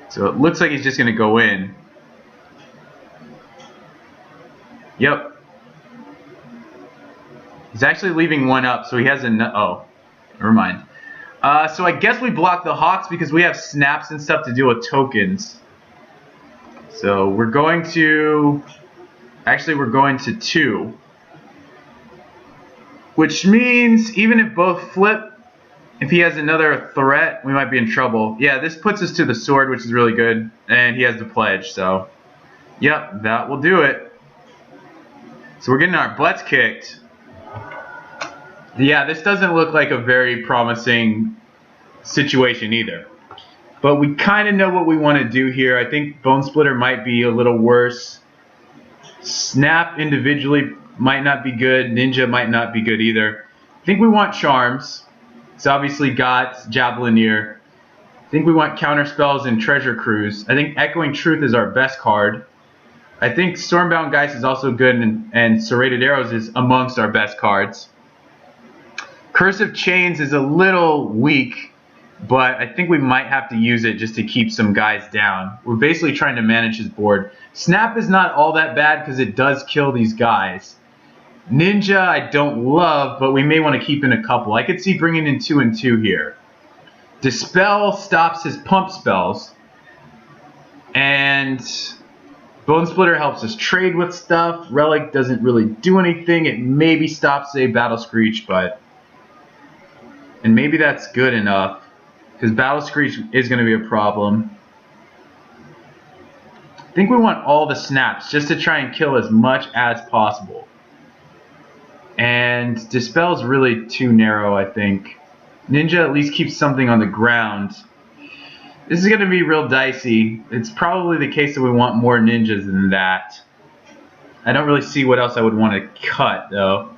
So it looks like he's just going to go in. Yep. He's actually leaving 1 up, so he has a... Oh, never mind. So I guess we block the Hawks because we have snaps and stuff to deal with tokens. So we're going to... Actually, we're going to 2. Which means even if both flip If he has another threat, we might be in trouble. Yeah, this puts us to the sword, which is really good. And he has the pledge, so... Yep, that will do it. So we're getting our butts kicked. Yeah, this doesn't look like a very promising situation either. But we kind of know what we want to do here. I think Bone Splitter might be a little worse. Snap individually might not be good. Ninja might not be good either. I think we want Charms. It's obviously got Javelineer. I think we want Counter Spells and Treasure Cruise. I think Echoing Truth is our best card. I think Stormbound Geist is also good, and Serrated Arrows is amongst our best cards. Cursive Chains is a little weak, but I think we might have to use it just to keep some guys down. We're basically trying to manage his board. Snap is not all that bad because it does kill these guys. Ninja I don't love, but we may want to keep in a couple. I could see bringing in 2 and 2 here. Dispel stops his pump spells. And Bone Splitter helps us trade with stuff. Relic doesn't really do anything. It maybe stops a Battle Screech, but... And maybe that's good enough. Because Battle Screech is going to be a problem. I think we want all the snaps just to try and kill as much as possible. And Dispel's really too narrow, I think. Ninja at least keeps something on the ground. This is going to be real dicey. It's probably the case that we want more ninjas than that. I don't really see what else I would want to cut, though.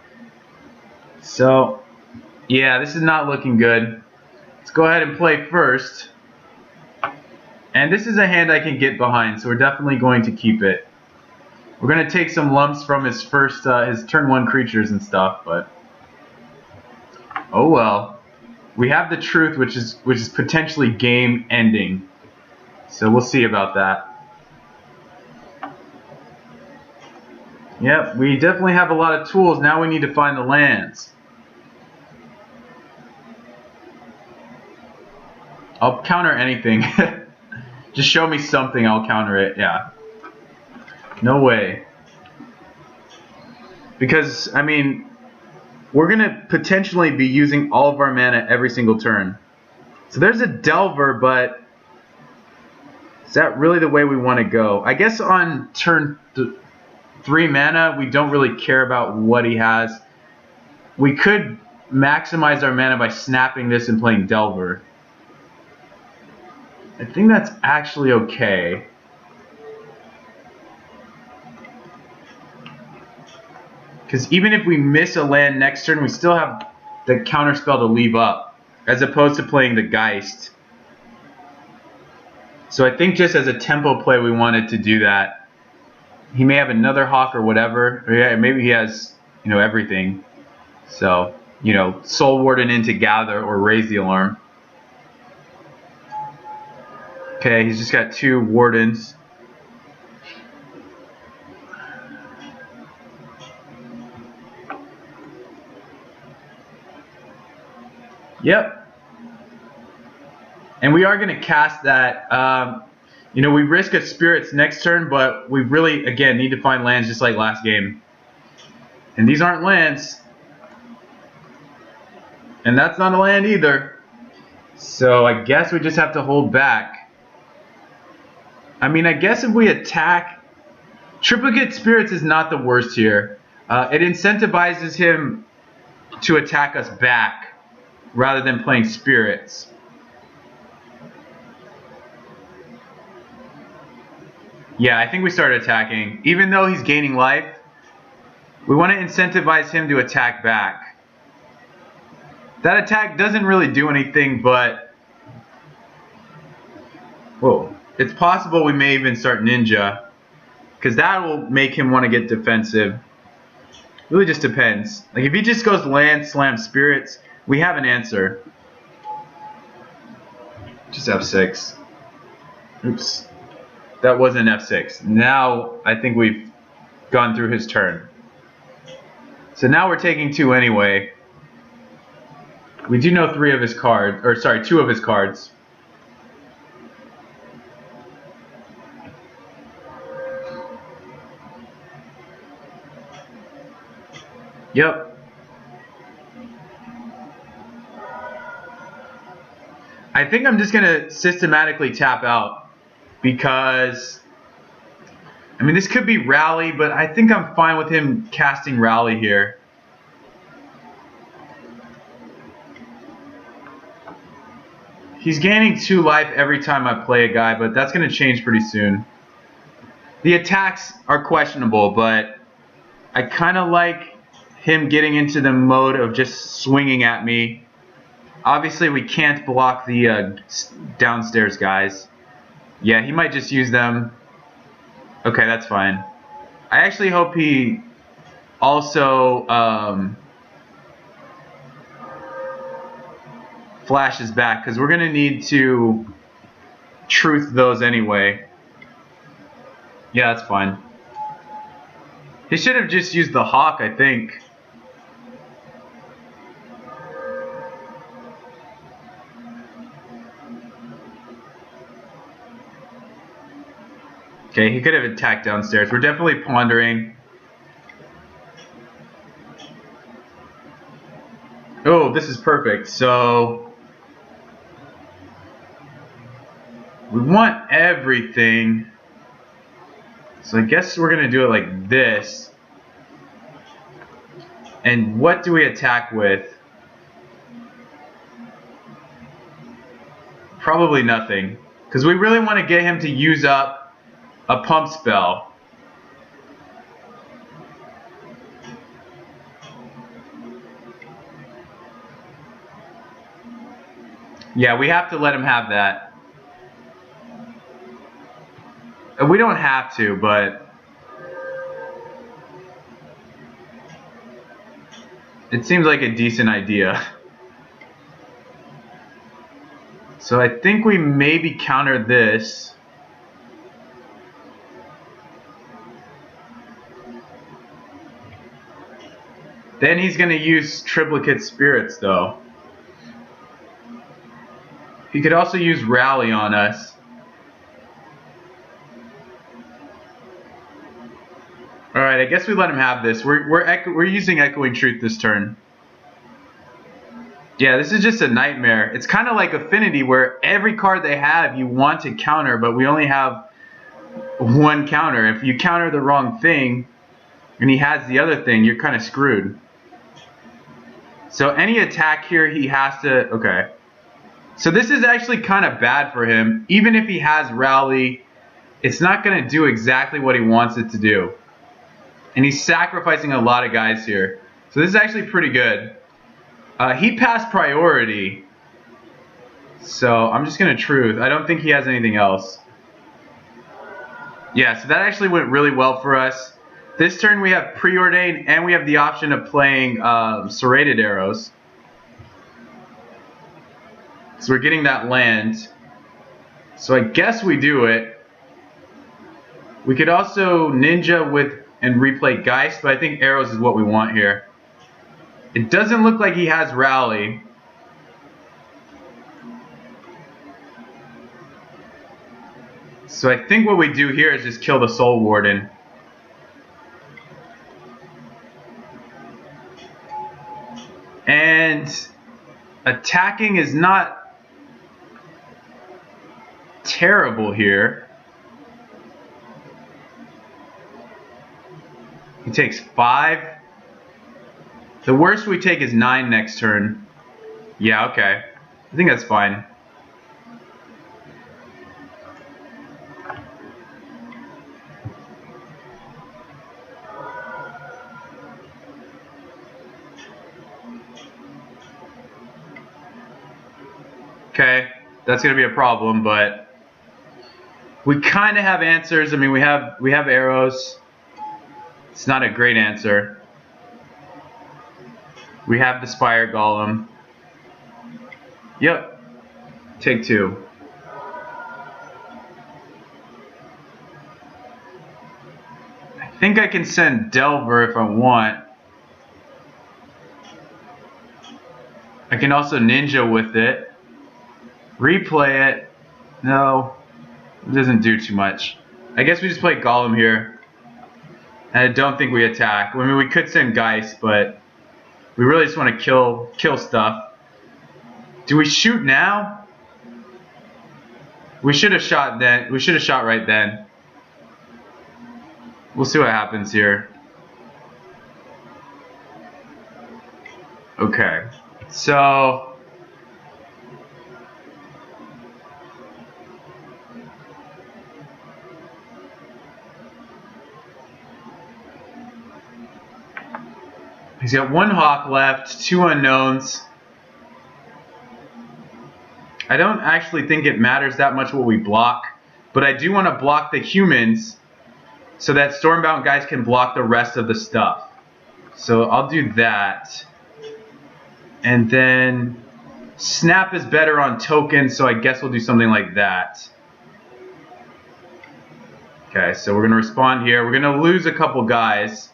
So, yeah, this is not looking good. Let's go ahead and play first. And this is a hand I can get behind, so we're definitely going to keep it. We're going to take some lumps from his first, his turn 1 creatures and stuff, but... Oh well. We have the Truth, which is potentially game ending. So we'll see about that. Yep, we definitely have a lot of tools. Now we need to find the lands. I'll counter anything. Just show me something, I'll counter it. Yeah. No way. Because, I mean... We're going to potentially be using all of our mana every single turn. So there's a Delver, but is that really the way we want to go? I guess on turn 3 mana, we don't really care about what he has. We could maximize our mana by snapping this and playing Delver. I think that's actually okay. Because even if we miss a land next turn, we still have the counter spell to leave up, as opposed to playing the Geist. So I think just as a tempo play, we wanted to do that. He may have another Hawk or whatever, or yeah, maybe he has, everything. So, Soul Warden in to gather or raise the alarm. Okay, he's just got 2 Wardens. Yep. And we are going to cast that. We risk a Spirits next turn, but we really, again, need to find lands just like last game. And these aren't lands. And that's not a land either. So I guess we just have to hold back. I mean, I guess if we attack... Triplicate Spirits is not the worst here. It incentivizes him to attack us back, rather than playing Spirits. Yeah, I think we start attacking. Even though he's gaining life, we want to incentivize him to attack back. That attack doesn't really do anything, but... Whoa. It's possible we may even start Ninja, because that will make him want to get defensive. Really just depends. Like, if he just goes land, slam, Spirits... We have an answer. Just F6. Oops. That wasn't F6. Now I think we've gone through his turn. So now we're taking 2 anyway. We do know 3 of his cards, or sorry, 2 of his cards. Yep. I think I'm just going to systematically tap out because, I mean, this could be Rally, but I think I'm fine with him casting Rally here. He's gaining 2 life every time I play a guy, but that's going to change pretty soon. The attacks are questionable, but I kind of like him getting into the mode of just swinging at me. Obviously, we can't block the downstairs guys. Yeah, he might just use them. Okay, that's fine. I actually hope he also flashes back, because we're going to need to truth those anyway. Yeah, that's fine. He should have just used the Hawk, I think. Okay, he could have attacked downstairs. We're definitely pondering. Oh, this is perfect. So we want everything. So I guess we're going to do it like this. And what do we attack with? Probably nothing. Because we really want to get him to use up a pump spell. Yeah, we have to let him have that. We don't have to, but it seems like a decent idea. So I think we maybe counter this. Then he's going to use triplicate spirits, though. He could also use Rally on us. Alright, I guess we let him have this. We're using Echoing Truth this turn. Yeah, this is just a nightmare. It's kind of like Affinity, where every card they have you want to counter, but we only have one counter. If you counter the wrong thing, and he has the other thing, you're kind of screwed. So any attack here, he has to... Okay. So this is actually kind of bad for him. Even if he has Rally, it's not going to do exactly what he wants it to do. And he's sacrificing a lot of guys here. So this is actually pretty good. He passed priority. So I'm just going to truth. I don't think he has anything else. Yeah, so that actually went really well for us. This turn we have Preordain, and we have the option of playing Serrated Arrows. So we're getting that land. So I guess we do it. We could also Ninja with and replay Geist, but I think Arrows is what we want here. It doesn't look like he has Rally. So I think what we do here is just kill the Soul Warden. And attacking is not terrible here. He takes 5. The worst we take is 9 next turn. Yeah, okay. I think that's fine. Okay, that's gonna be a problem, but we kind of have answers. I mean, we have arrows. It's not a great answer. We have the Spire Golem. Yep. Take 2. I think I can send Delver if I want. I can also Ninja with it. Replay it. No. It doesn't do too much. I guess we just play Golem here. And I don't think we attack. I mean, we could send Geist, but we really just want to kill stuff. Do we shoot now? We should have shot then. We should have shot right then. We'll see what happens here. Okay. So he's got one hawk left, 2 unknowns. I don't actually think it matters that much what we block, but I do want to block the humans so that Stormbound guys can block the rest of the stuff. So I'll do that. And then Snap is better on tokens, so I guess we'll do something like that. Okay, so we're going to respond here. We're going to lose a couple guys.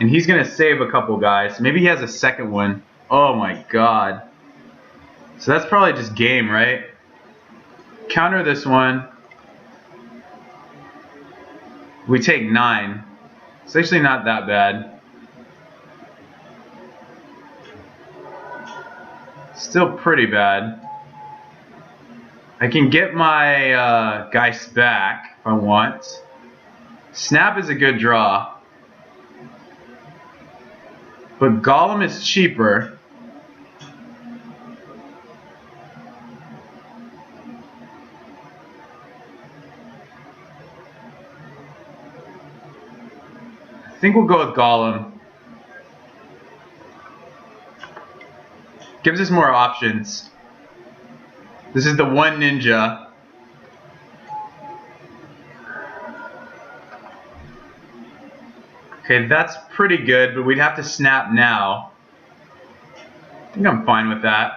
And he's going to save a couple guys. Maybe he has a second one. Oh my god. So that's probably just game, right? Counter this one. We take 9. It's actually not that bad. Still pretty bad. I can get my Geist back if I want. Snap is a good draw. But Golem is cheaper. I think we'll go with Golem. Gives us more options. This is the one ninja. Okay, that's pretty good, but we'd have to snap now. I think I'm fine with that.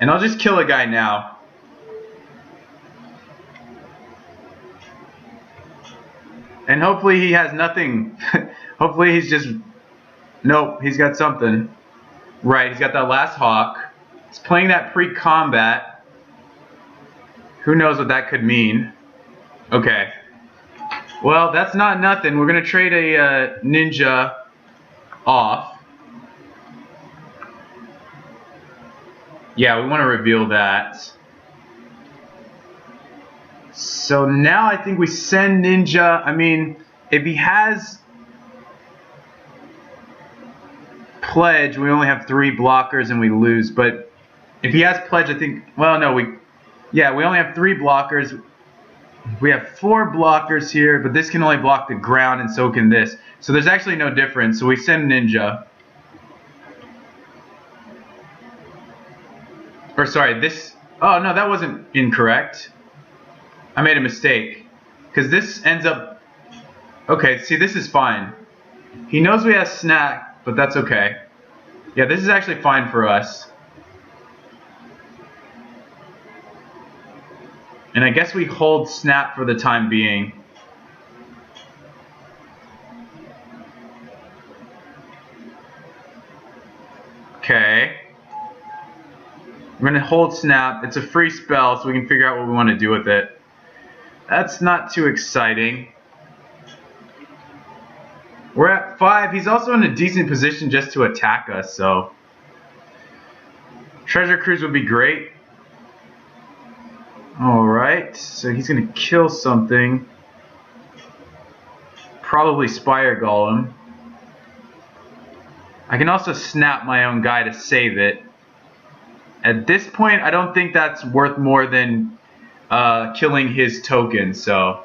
And I'll just kill a guy now. And hopefully he has nothing. Hopefully he's just... Nope, he's got something. Right, he's got that last hawk. He's playing that pre-combat. Who knows what that could mean. Okay. Well, that's not nothing. We're going to trade a ninja off. Yeah, we want to reveal that. So now I think we send ninja. I mean, if he has pledge, we only have 3 blockers and we lose. But if he has pledge, I think, well, no, we only have 3 blockers. We have 4 blockers here, but this can only block the ground and so can this. So there's actually no difference. So we send ninja. Or sorry, this, oh no, that wasn't incorrect. I made a mistake. Because this ends up, okay, see, this is fine. He knows we have snack, but that's okay. Yeah, this is actually fine for us. And I guess we hold snap for the time being. Okay. We're going to hold snap. It's a free spell, so we can figure out what we want to do with it. That's not too exciting. We're at 5. He's also in a decent position just to attack us, so... Treasure Cruise would be great. Alright, so he's going to kill something. Probably Spire Golem. I can also snap my own guy to save it. At this point, I don't think that's worth more than killing his token, so...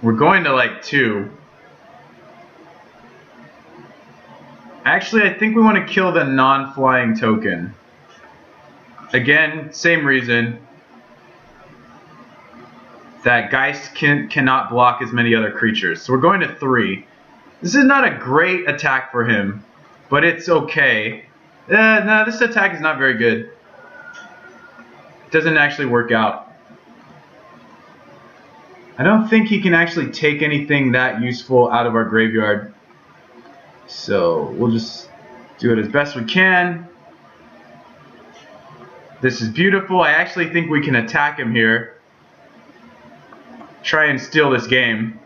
We're going to like 2. Actually, I think we want to kill the non-flying token. Again, same reason. That Geist cannot block as many other creatures. So we're going to 3. This is not a great attack for him, but it's okay. No, this attack is not very good. It doesn't actually work out. I don't think he can actually take anything that useful out of our graveyard. So we'll just do it as best we can. This is beautiful. I actually think we can attack him here. try and steal this game.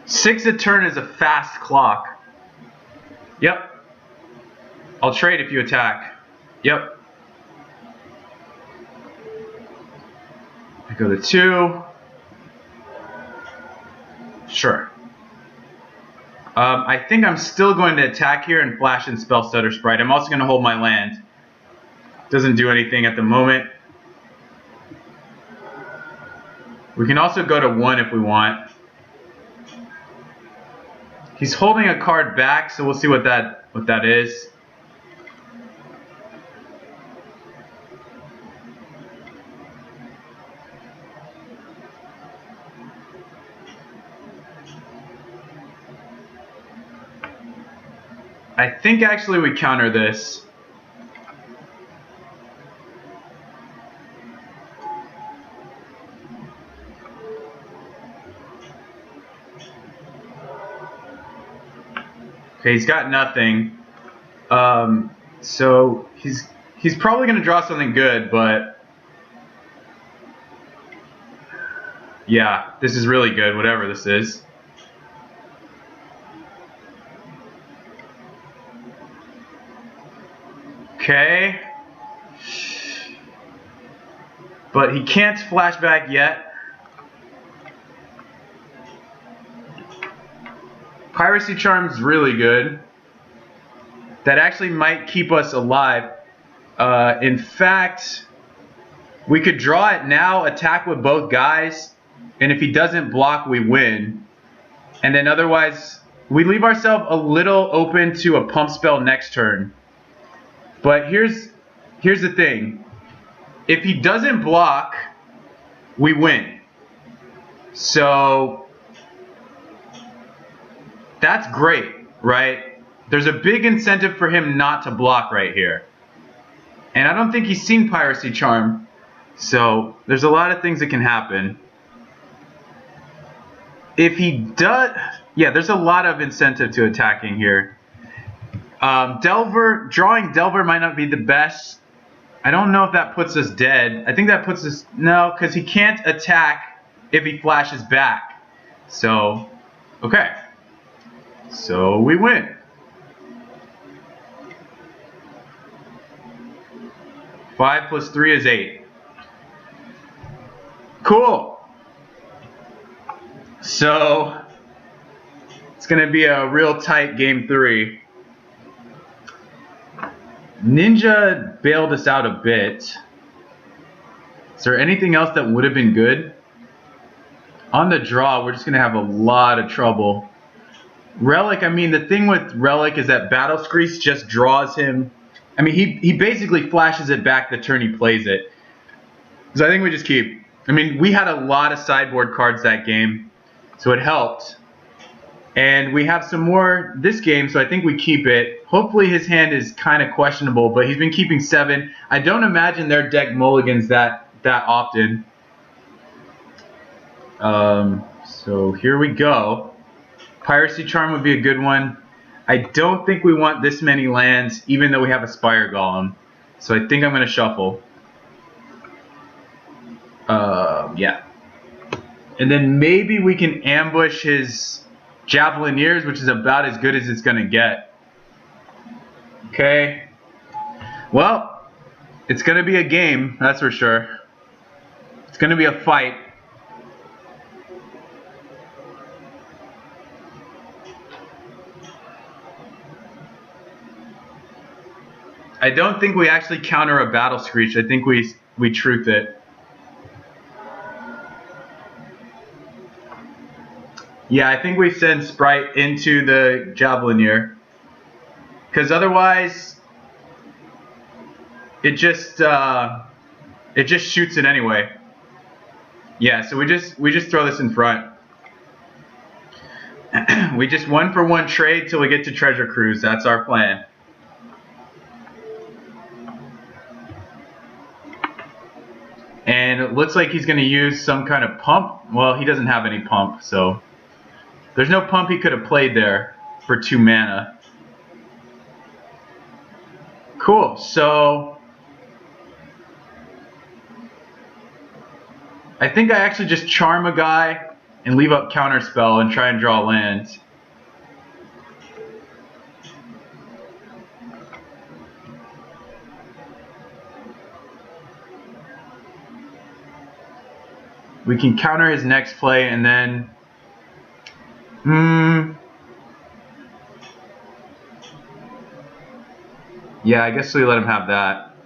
Six a turn is a fast clock. Yep. I'll trade if you attack. Yep. I go to 2. Sure. I think I'm still going to attack here and flash and spell Stutter Sprite. I'm also going to hold my land. Doesn't do anything at the moment. We can also go to 1 if we want. He's holding a card back, so we'll see what that is. I think actually we counter this. Okay, he's got nothing. So he's probably going to draw something good, but yeah, this is really good, whatever this is. Okay. But he can't flash back yet. Piracy Charm's really good. That actually might keep us alive. In fact, we could draw it now, attack with both guys, and if he doesn't block, we win. And then otherwise, we leave ourselves a little open to a pump spell next turn. But here's the thing. If he doesn't block, we win. So that's great, right? There's a big incentive for him not to block right here. And I don't think he's seen Piracy Charm. So there's a lot of things that can happen. If he does, yeah, there's a lot of incentive to attacking here. Drawing Delver might not be the best. I don't know if that puts us dead. I think that puts us, no, because he can't attack if he flashes back. So, okay. So we win. Five plus 3 is 8. Cool. So it's going to be a real tight game 3. Ninja bailed us out a bit. Is there anything else that would have been good? On the draw, we're just going to have a lot of trouble. Relic, I mean, the thing with Relic is that Battle Screech just draws him. I mean, he basically flashes it back the turn he plays it. So I think we just keep. I mean, we had a lot of sideboard cards that game, so it helped. And we have some more this game, so I think we keep it. Hopefully his hand is kind of questionable, but he's been keeping 7. I don't imagine their deck mulligans that often. So here we go. Piracy Charm would be a good one. I don't think we want this many lands, even though we have a Spire Golem. So I think I'm going to shuffle. Yeah. And then maybe we can ambush his Javelineers, which is about as good as it's going to get. Okay. Well, it's going to be a game, that's for sure. It's going to be a fight. I don't think we actually counter a Battle Screech. I think we truth it. Yeah, I think we send Sprite into the Javelineer. Because otherwise, it just shoots it anyway. Yeah, so we just throw this in front. We just 1-for-1 trade till we get to Treasure Cruise. That's our plan. And it looks like he's going to use some kind of pump. Well, he doesn't have any pump, so there's no pump he could have played there for 2 mana. Cool. So I think I actually just charm a guy and leave up counterspell and try and draw lands. We can counter his next play and then yeah, I guess we let him have that.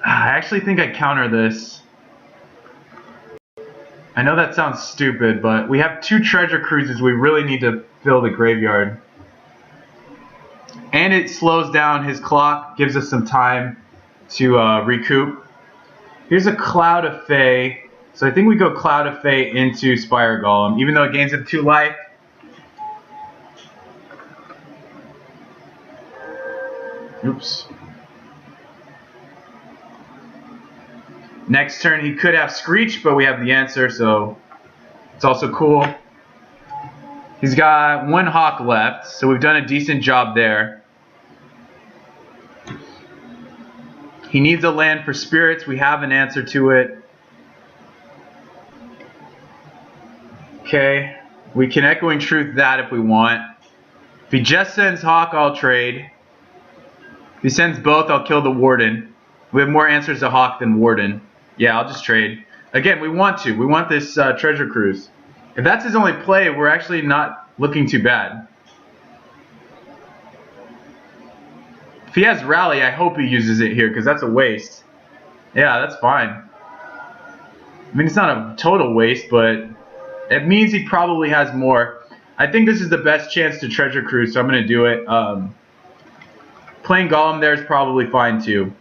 I actually think I counter this. I know that sounds stupid, but we have 2 treasure cruises. We really need to fill the graveyard. And it slows down his clock, gives us some time to recoup. Here's a Cloud of Fae. So I think we go Cloud of Fae into Spire Golem, even though it gains him 2 life. Oops. Next turn he could have Screech, but we have the answer, so it's also cool. He's got 1 Hawk left, so we've done a decent job there. He needs a land for spirits. We have an answer to it. Okay, we can Echoing Truth that if we want. If he just sends Hawk, I'll trade. If he sends both, I'll kill the Warden. We have more answers to Hawk than Warden. Yeah, I'll just trade. Again, we want to. We want this treasure cruise. If that's his only play, we're actually not looking too bad. If he has Rally, I hope he uses it here, because that's a waste. Yeah, that's fine. I mean, it's not a total waste, but it means he probably has more. I think this is the best chance to treasure cruise, so I'm going to do it. Playing Golem there is probably fine, too.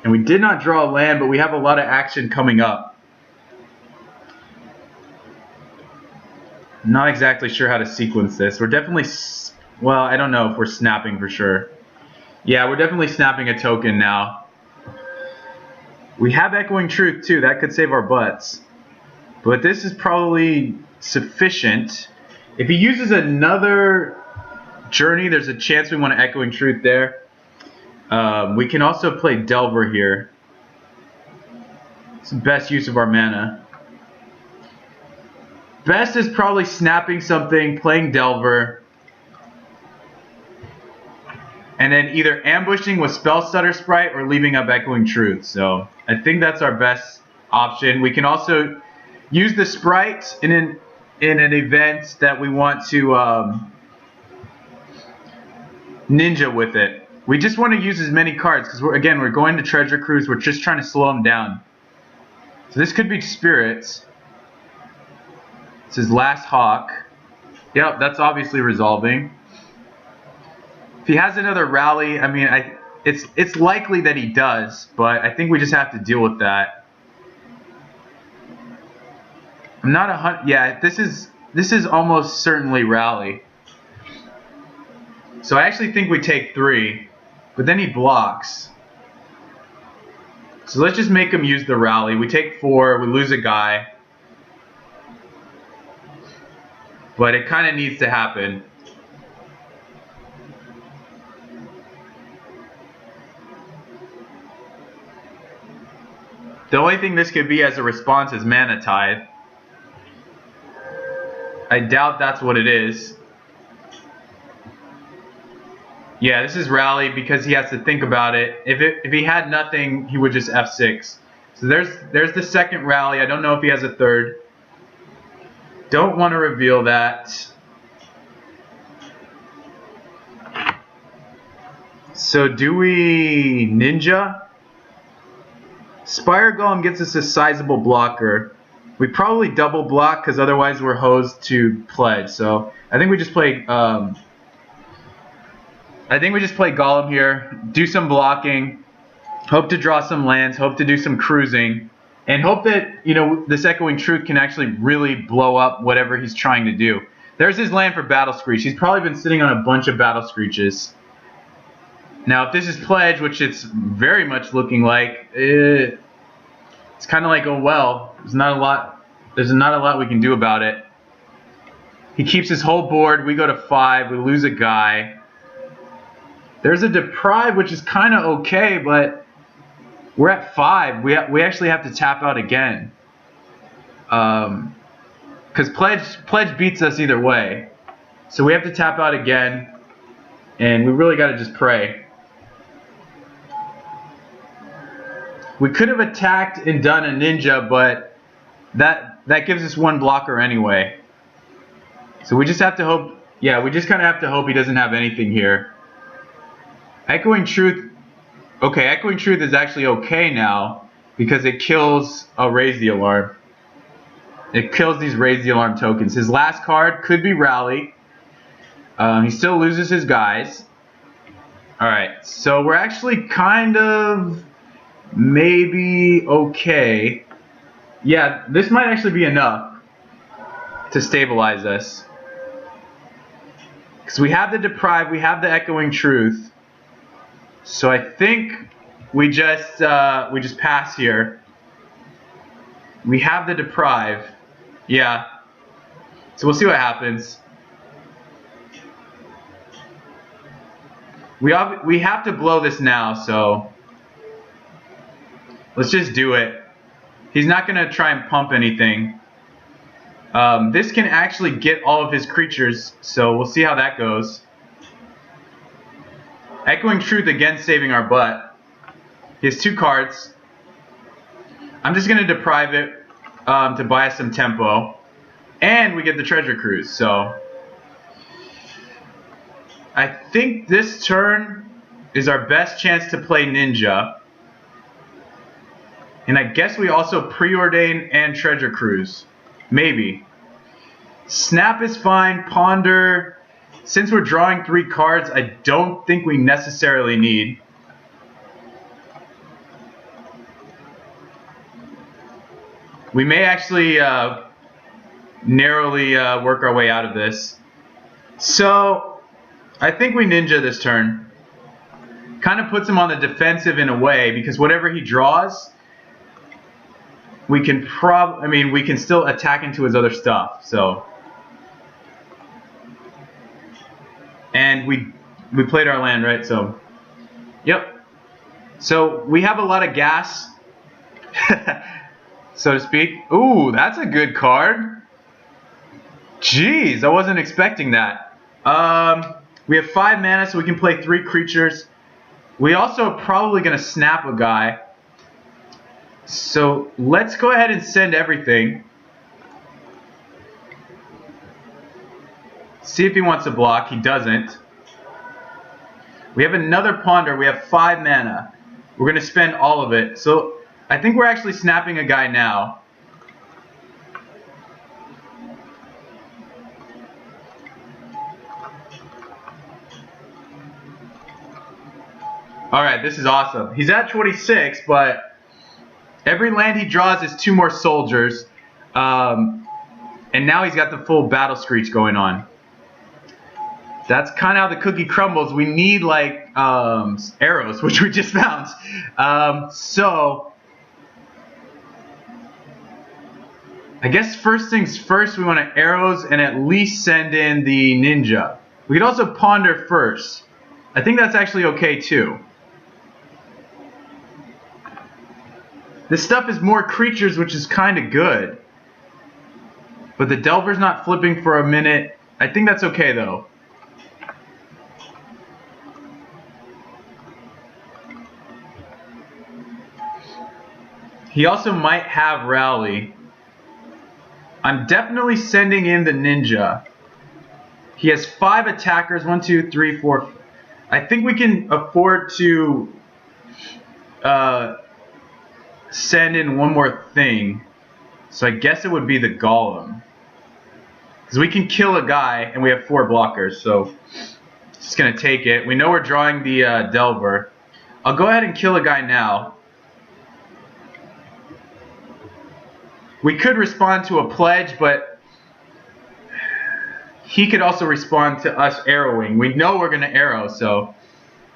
And we did not draw a land, but we have a lot of action coming up. I'm not exactly sure how to sequence this. We're definitely... Well, I don't know if we're snapping for sure. Yeah, we're definitely snapping a token now. We have Echoing Truth too. That could save our butts. But this is probably sufficient. If he uses another Journey, there's a chance we want to Echoing Truth there. We can also play Delver here. It's the best use of our mana. Best is probably snapping something, playing Delver. And then either ambushing with Spell Stutter Sprite or leaving up Echoing Truth. So I think that's our best option. We can also use the Sprite in an event that we want to ninja with it. We just want to use as many cards because we're going to Treasure Cruise. We're just trying to slow them down. So this could be Spirits. It's his last Hawk. Yep, that's obviously resolving. If he has another Rally, I mean, it's likely that he does, but I think we just have to deal with that. I'm not 100. Yeah, this is almost certainly Rally. So I actually think we take 3, but then he blocks. So let's just make him use the Rally. We take 4, we lose a guy. But it kind of needs to happen. The only thing this could be as a response is Mana Tithe. I doubt that's what it is. Yeah, this is Rally because he has to think about it. If he had nothing, he would just F6. So there's the second Rally. I don't know if he has a third. Don't want to reveal that. So do we Ninja? Spire Golem gets us a sizable blocker. We probably double block because otherwise we're hosed to Pledge. So I think we just play. I think we just play Golem here. Do some blocking. Hope to draw some lands. Hope to do some cruising, and hope that this Echoing Truth can actually really blow up whatever he's trying to do. There's his land for Battle Screech. He's probably been sitting on a bunch of Battle Screeches. Now, if this is Pledge, which it's very much looking like, it's kind of like, oh well, there's not a lot we can do about it. He keeps his whole board. We go to 5. We lose a guy. There's a deprive, which is kind of okay, but we're at 5. We actually have to tap out again. Because pledge beats us either way. So we have to tap out again. And we really got to just pray. We could have attacked and done a ninja, but that gives us 1 blocker anyway. So we just have to hope, yeah, we just kind of have to hope he doesn't have anything here. Echoing Truth, okay, Echoing Truth is actually okay now because it kills Raise the Alarm. It kills these Raise the Alarm tokens. His last card could be Rally. He still loses his guys. Alright, so we're actually kind of maybe okay. Yeah, this might actually be enough to stabilize us. Because we have the Deprive, we have the Echoing Truth. So I think we just pass here. We have the Deprive. Yeah. So we'll see what happens. We have to blow this now, so let's just do it. He's not going to try and pump anything. This can actually get all of his creatures, so we'll see how that goes. Echoing Truth again saving our butt. He has 2 cards. I'm just going to deprive it to buy us some tempo. And we get the Treasure Cruise, so I think this turn is our best chance to play Ninja. And I guess we also Preordain and Treasure Cruise. Maybe. Snap is fine. Ponder. Since we're drawing 3 cards, I don't think we necessarily need. We may actually narrowly work our way out of this. So, I think we Ninja this turn. Kind of puts him on the defensive in a way, because whatever he draws, we can we can still attack into his other stuff. So, and we played our land, right? So, yep. So we have a lot of gas, so to speak. Ooh, that's a good card. Jeez, I wasn't expecting that. We have 5 mana, so we can play 3 creatures. We also are probably going to snap a guy. So let's go ahead and send everything. See if he wants to block. He doesn't. We have another Ponder. We have 5 mana. We're going to spend all of it. So I think we're actually snapping a guy now. Alright, this is awesome. He's at 26, but every land he draws is 2 more soldiers. And now he's got the full Battle Screech going on. That's kind of how the cookie crumbles. We need like arrows, which we just found. So I guess first things first, we want to arrows and at least send in the ninja. We could also ponder first. I think that's actually okay too. This stuff is more creatures, which is kind of good. But the Delver's not flipping for a minute. I think that's okay though. He also might have Rally. I'm definitely sending in the ninja. He has 5 attackers. 1, 2, 3, 4. I think we can afford to send in one more thing. So I guess it would be the Golem. Because we can kill a guy and we have 4 blockers. So just going to take it. We know we're drawing the Delver. I'll go ahead and kill a guy now. We could respond to a pledge, but he could also respond to us arrowing. We know we're going to arrow, so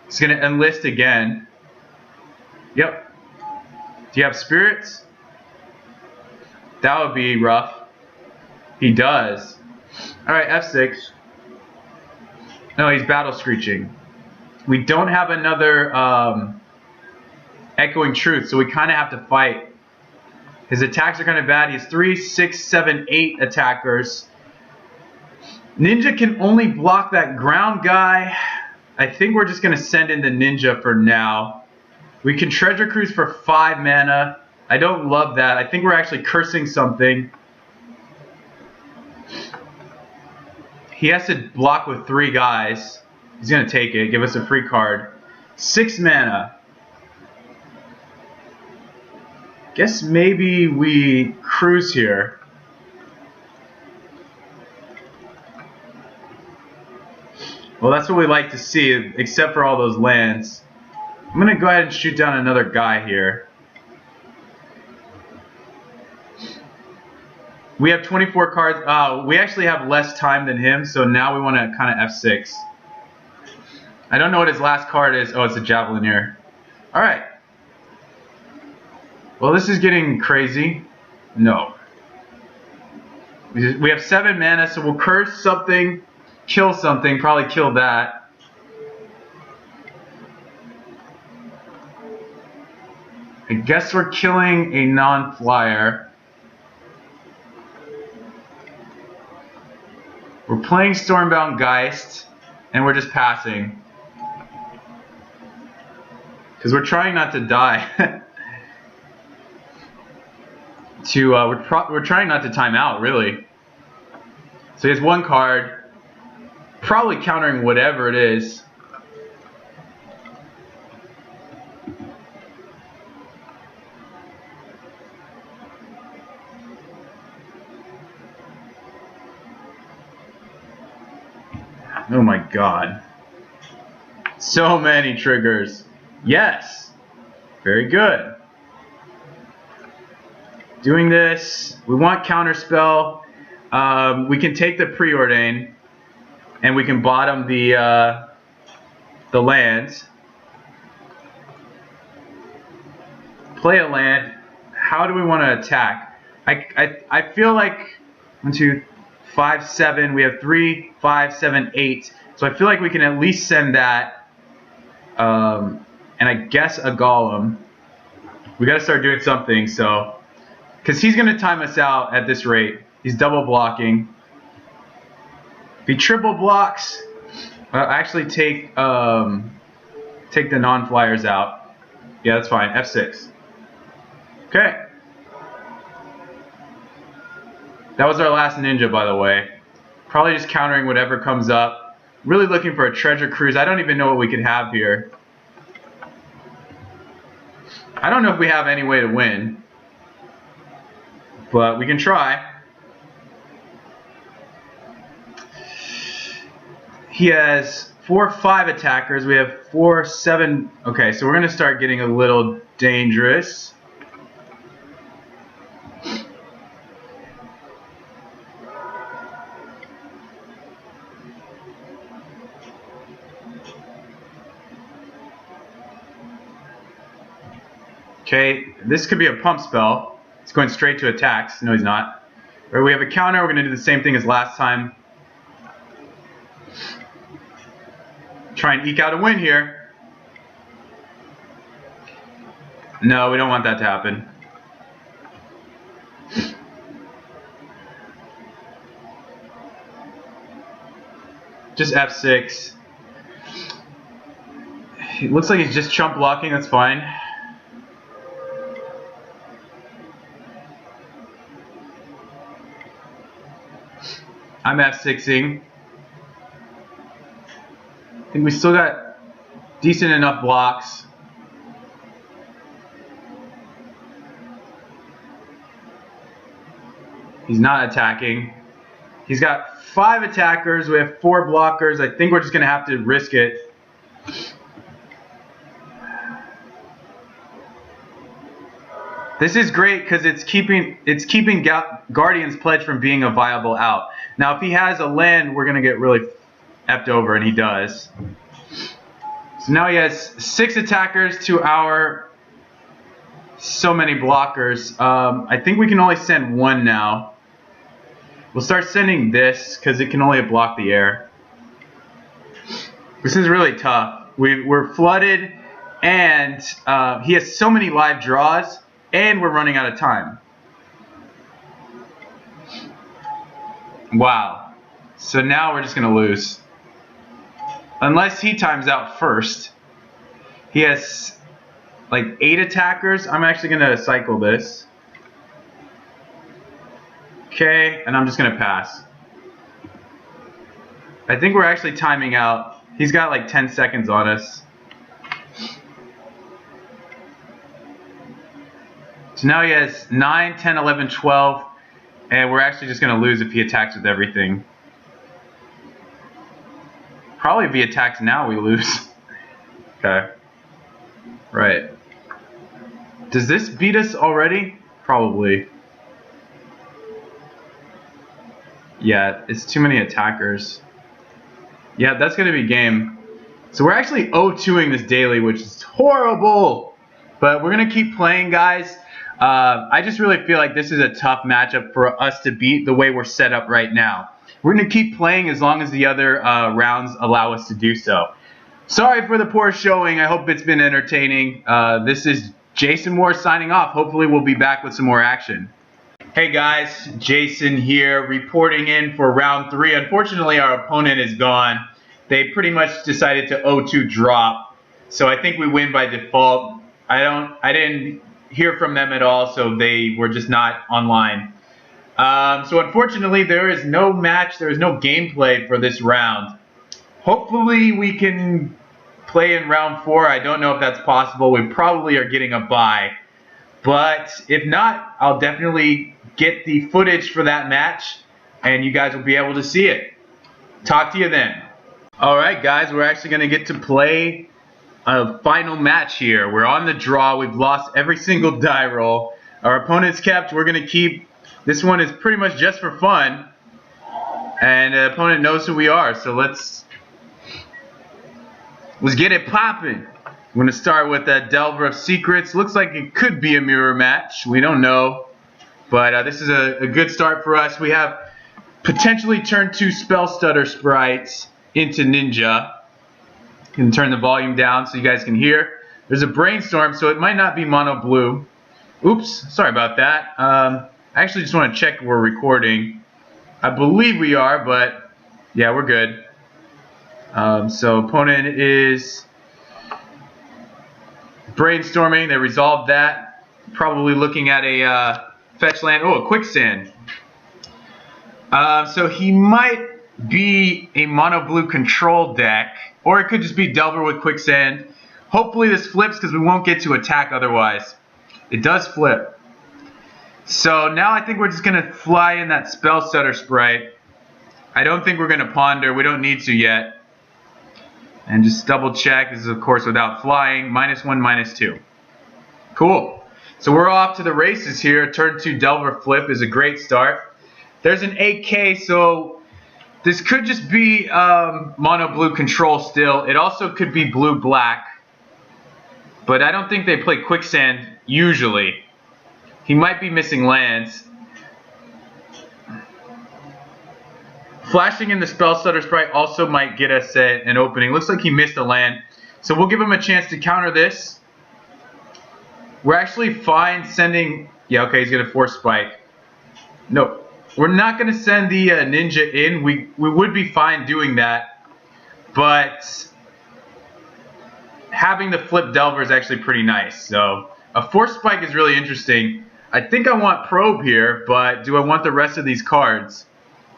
he's going to enlist again. Yep. Do you have spirits? That would be rough. He does. Alright, F6. No, he's battle screeching. We don't have another echoing truth, so we kind of have to fight. His attacks are kind of bad. He has 3, 6, 7, 8 attackers. Ninja can only block that ground guy. I think we're just going to send in the Ninja for now. We can Treasure Cruise for 5 mana. I don't love that. I think we're actually cursing something. He has to block with 3 guys. He's going to take it. Give us a free card. 6 mana. Guess maybe we cruise here. Well, that's what we like to see, except for all those lands. I'm going to go ahead and shoot down another guy here. We have 24 cards. We actually have less time than him, so now we want to kind of F6. I don't know what his last card is. Oh, it's a Javelineer. Alright. Well, this is getting crazy. No. We have 7 mana, so we'll curse something, kill something, probably kill that. I guess we're killing a non-flyer. We're playing Stormbound Geist, and we're just passing. Because we're trying not to die. We're trying not to time out, really. So he has 1 card, probably countering whatever it is. Oh my god. So many triggers. Yes. Very good. Doing this. We want counterspell. We can take the preordain and we can bottom the lands. Play a land. How do we want to attack? I feel like 1, 2, 5, 7. We have 3, 5, 7, 8. So I feel like we can at least send that. And I guess a Golem. We got to start doing something. So, because he's going to time us out at this rate. He's double blocking. If he triple blocks, actually take the non-flyers out. Yeah, that's fine. F6. Okay. That was our last Ninja, by the way. Probably just countering whatever comes up. Really looking for a Treasure Cruise. I don't even know what we could have here. I don't know if we have any way to win. But we can try. He has 4, 5 attackers. We have 4, 7. Okay, so we're going to start getting a little dangerous. Okay, this could be a pump spell. It's going straight to attacks. No, he's not. Or we have a counter. We're going to do the same thing as last time. Try and eke out a win here. No, we don't want that to happen. Just F6. It looks like he's just chump blocking. That's fine. I'm F6ing. I think we still got decent enough blocks. He's not attacking. He's got 5 attackers. We have 4 blockers. I think we're just going to have to risk it. This is great because it's keeping Guardian's Pledge from being a viable out. Now, if he has a land, we're going to get really effed over, and he does. So now he has 6 attackers to our so many blockers. I think we can only send 1 now. We'll start sending this because it can only block the air. This is really tough. We're flooded, and he has so many live draws, and we're running out of time. Wow. So now we're just going to lose. Unless he times out first. He has like 8 attackers. I'm actually going to cycle this. Okay, and I'm just going to pass. I think we're actually timing out. He's got like 10 seconds on us. So now he has 9, 10, 11, 12. And we're actually just going to lose if he attacks with everything. Probably if he attacks now, we lose. Okay. Right. Does this beat us already? Probably. Yeah, it's too many attackers. Yeah, that's going to be game. So we're actually 0-2ing this daily, which is horrible. But we're going to keep playing, guys. I just really feel like this is a tough matchup for us to beat the way we're set up right now. We're going to keep playing as long as the other rounds allow us to do so. Sorry for the poor showing. I hope it's been entertaining. This is Jason Moore signing off. Hopefully we'll be back with some more action. Hey guys, Jason here reporting in for round 3. Unfortunately, our opponent is gone. They pretty much decided to 0-2 drop. So I think we win by default. I didn't hear from them at all, so they were just not online. So unfortunately, there is no match, there is no gameplay for this round. Hopefully we can play in round 4. I don't know if that's possible. We probably are getting a bye. But if not, I'll definitely get the footage for that match, and you guys will be able to see it. Talk to you then. Alright guys, we're actually going to get to play a final match here. We're on the draw. We've lost every single die roll. Our opponent's kept. We're going to keep. This one is pretty much just for fun. And the opponent knows who we are. So let's get it popping. I'm going to start with that Delver of Secrets. Looks like it could be a mirror match. We don't know. But this is a good start for us. We have potentially turn 2 Spell Stutter sprites into Ninja. Can turn the volume down so you guys can hear. There's a Brainstorm, so it might not be mono blue. Oops, sorry about that. I actually just want to check we're recording. I believe we are, but yeah, we're good. So opponent is brainstorming. They resolved that. Probably looking at a fetch land. Oh, a Quicksand. So he might be a mono blue control deck. Or it could just be Delver with Quicksand. Hopefully this flips because we won't get to attack otherwise. It does flip. So now I think we're just going to fly in that Spell Stutter sprite. I don't think we're going to ponder. We don't need to yet. And just double check. This is of course without flying. -1, -2. Cool. So we're off to the races here. Turn 2 Delver flip is a great start. There's an 8K, so this could just be mono blue control still. It also could be blue black. But I don't think they play Quicksand usually. He might be missing lands. Flashing in the Spell Stutter sprite also might get us an opening. Looks like he missed a land. So we'll give him a chance to counter this. We're actually fine sending... Yeah, okay, he's going to force spike. No. We're not going to send the Ninja in. We would be fine doing that. But having the flip Delver is actually pretty nice. So a force spike is really interesting. I think I want Probe here, but do I want the rest of these cards?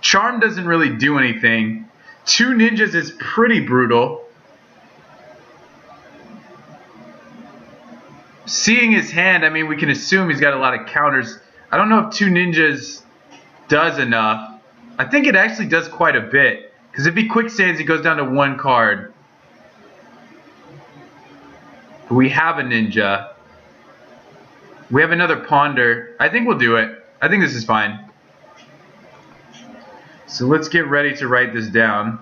Charm doesn't really do anything. 2 Ninjas is pretty brutal. Seeing his hand, I mean, we can assume he's got a lot of counters. I don't know if 2 Ninjas does enough. I think it actually does quite a bit. Because if he Quicksands, he goes down to 1 card. But we have a Ninja. We have another Ponder. I think we'll do it. I think this is fine. So let's get ready to write this down.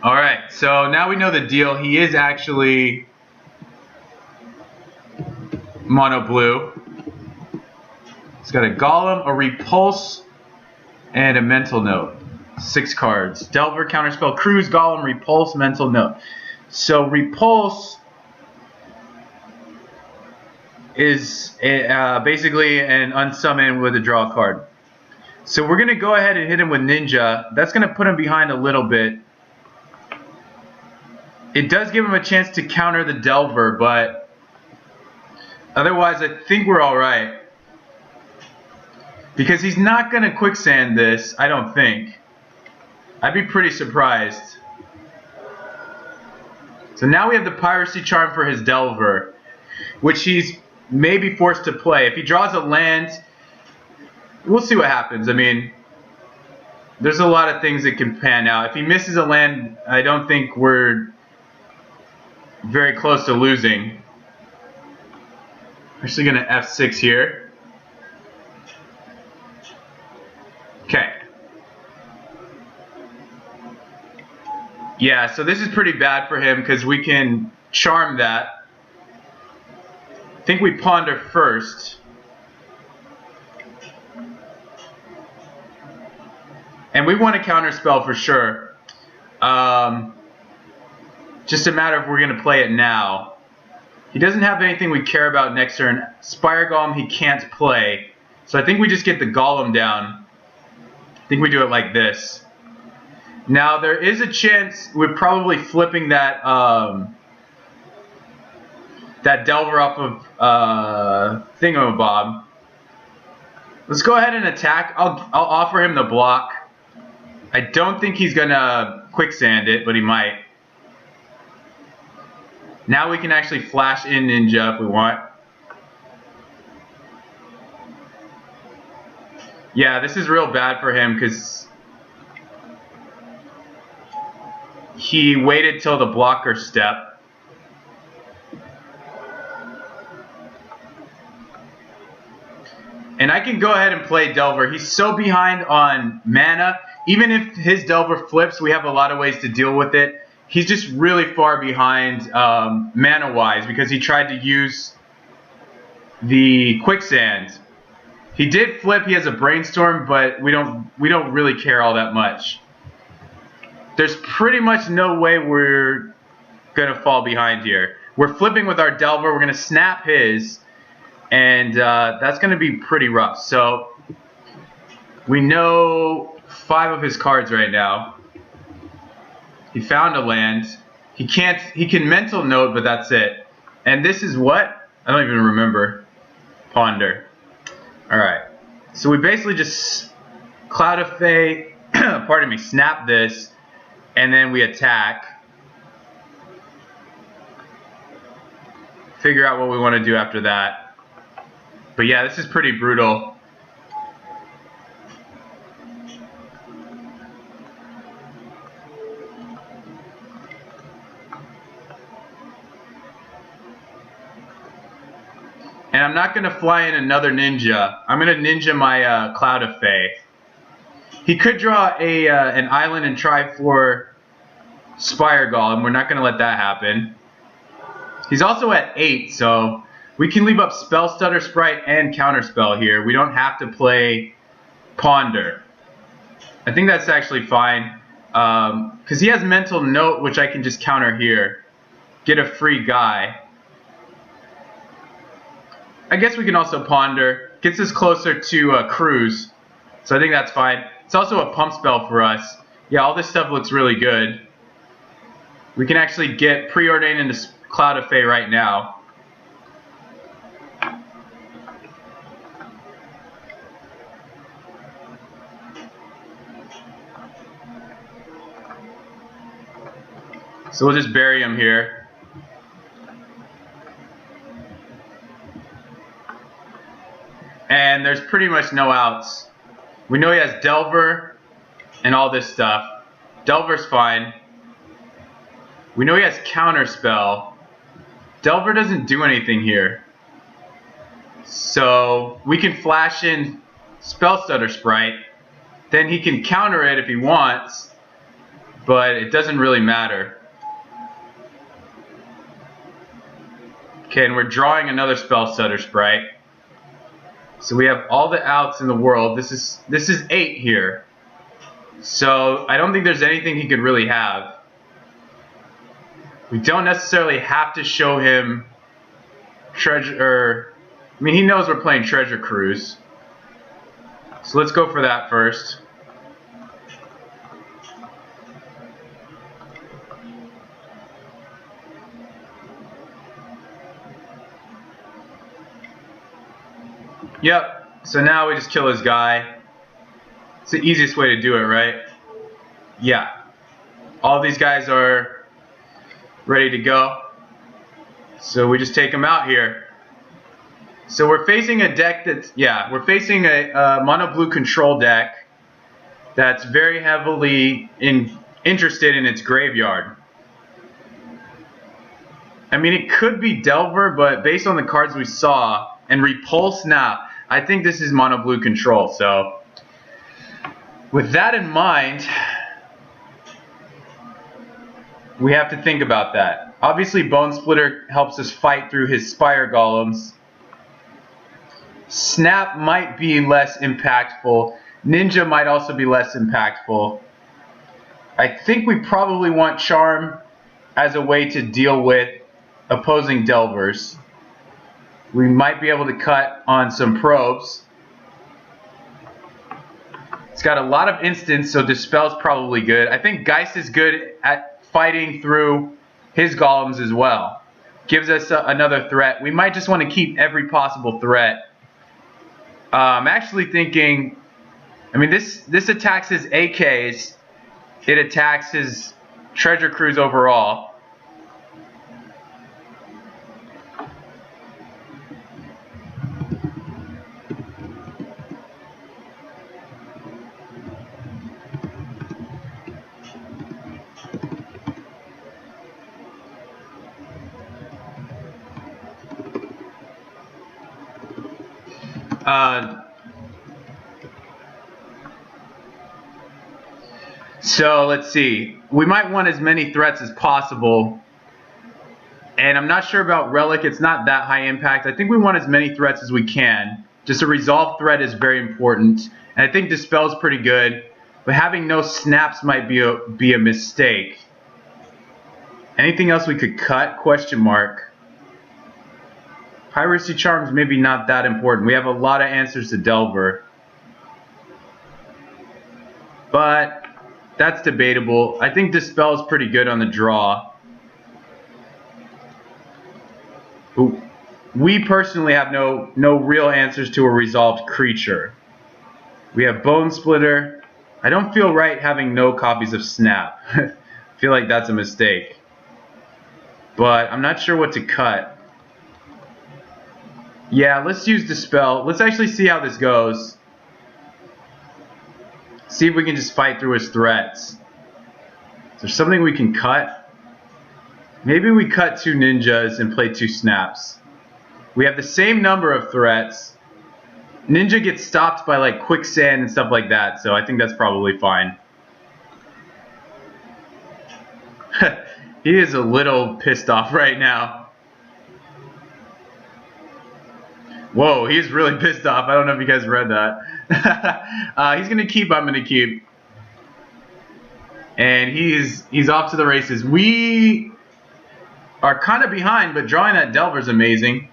Alright, so now we know the deal. He is actually mono blue. It's got a Golem, a Repulse, and a Mental Note. 6 cards. Delver, Counterspell, Cruise, Golem, Repulse, Mental Note. So Repulse is basically an unsummon with a draw card. So we're going to go ahead and hit him with Ninja. That's going to put him behind a little bit. It does give him a chance to counter the Delver, but otherwise I think we're alright. Because he's not going to quicksand this, I don't think. I'd be pretty surprised. So now we have the Piracy Charm for his Delver, which he's maybe forced to play. If he draws a land, we'll see what happens. I mean, there's a lot of things that can pan out. If he misses a land, I don't think we're very close to losing. Actually going to F6 here. Okay. Yeah, so this is pretty bad for him because we can charm that. I think we ponder first. And we want to counterspell for sure. Just a matter of we're going to play it now. He doesn't have anything we care about next turn. Spire Golem he can't play. So I think we just get the Golem down. I think we do it like this. Now there is a chance we're probably flipping that that Delver off of Thingamabob. Let's go ahead and attack. I'll offer him the block. I don't think he's gonna quicksand it, but he might. Now we can actually flash in Ninja if we want. Yeah, this is real bad for him because he waited till the blocker step. And I can go ahead and play Delver. He's so behind on mana. Even if his Delver flips, we have a lot of ways to deal with it. He's just really far behind mana-wise because he tried to use the Quicksand. He did flip. He has a Brainstorm, but we don't really care all that much. There's pretty much no way we're going to fall behind here. We're flipping with our Delver. We're going to snap his, and that's going to be pretty rough. So we know 5 of his cards right now. He found a land. He can Mental Note, but that's it. And this is what? I don't even remember. Ponder. Alright. So we basically just Cloud of Fate, pardon me, snap this. And then we attack. Figure out what we want to do after that. But yeah, this is pretty brutal. And I'm not going to fly in another Ninja. I'm going to Ninja my Cloud of Fae. He could draw an island and try for Spire Golem. We're not going to let that happen. He's also at 8, so we can leave up Spell Stutter Sprite and Counterspell here. We don't have to play Ponder. I think that's actually fine. Because he has Mental Note, which I can just counter here. Get a free guy. I guess we can also Ponder. Gets us closer to Cruise. So I think that's fine. It's also a pump spell for us. Yeah, all this stuff looks really good. We can actually get Preordain into Cloud of Fae right now. So we'll just bury him here. And there's pretty much no outs. We know he has Delver and all this stuff. Delver's fine. We know he has Counterspell. Delver doesn't do anything here. So we can flash in Spell Stutter Sprite. Then he can counter it if he wants. But it doesn't really matter. Okay, and we're drawing another Spell Stutter Sprite. So we have all the outs in the world. This is 8 here. So I don't think there's anything he could really have. We don't necessarily have to show him treasure. I mean, he knows we're playing Treasure Cruise. So let's go for that first. Yep, so now we just kill his guy. It's the easiest way to do it, right? Yeah. All these guys are ready to go. So we just take them out here. So we're facing a deck that's, yeah, we're facing a mono blue control deck that's very heavily interested in its graveyard. I mean, it could be Delver, but based on the cards we saw, and Repulse now, I think this is mono blue control. So with that in mind, we have to think about that. Obviously, Bone Splitter helps us fight through his Spire Golems. Snap might be less impactful. Ninja might also be less impactful. I think we probably want Charm as a way to deal with opposing Delvers. We might be able to cut on some probes. It's got a lot of instants, so Dispel's probably good. I think Geist is good at fighting through his golems as well. Gives us another threat. We might just want to keep every possible threat. I'm actually thinking, I mean, this attacks his AKs. It attacks his Treasure Cruise overall. So let's see. We might want as many threats as possible. And I'm not sure about Relic. It's not that high impact. I think we want as many threats as we can. Just a resolve threat is very important. And I think Dispel's pretty good. But having no snaps might be a mistake. Anything else we could cut? Question mark. Piracy Charm's maybe not that important. We have a lot of answers to Delver. But that's debatable. I think Dispel's pretty good on the draw. We personally have no real answers to a resolved creature. We have Bone Splitter. I don't feel right having no copies of Snap. I feel like that's a mistake. But I'm not sure what to cut. Yeah, let's use Dispel. Let's actually see how this goes. See if we can just fight through his threats. Is there something we can cut? Maybe we cut 2 ninjas and play 2 snaps. We have the same number of threats. Ninja gets stopped by like quicksand and stuff like that, so I think that's probably fine. He is a little pissed off right now. Whoa, he's really pissed off. I don't know if you guys read that. He's going to keep, I'm going to keep. And he's off to the races. We are kind of behind, but drawing that Delver is amazing.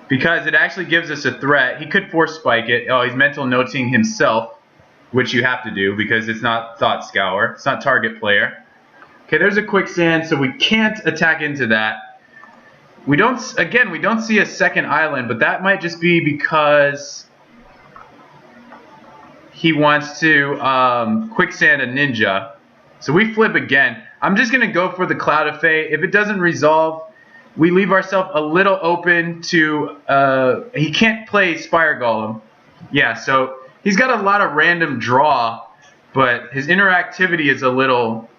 Because it actually gives us a threat. He could force spike it. Oh, he's mental noting himself, which you have to do because it's not Thought Scour. It's not target player. Okay, there's a quicksand, so we can't attack into that. We don't see a second island, but that might just be because he wants to quicksand a ninja. So we flip again. I'm just going to go for the Cloud of Fate. If it doesn't resolve, we leave ourselves a little open to... he can't play Spire Golem. Yeah, so he's got a lot of random draw, but his interactivity is a little...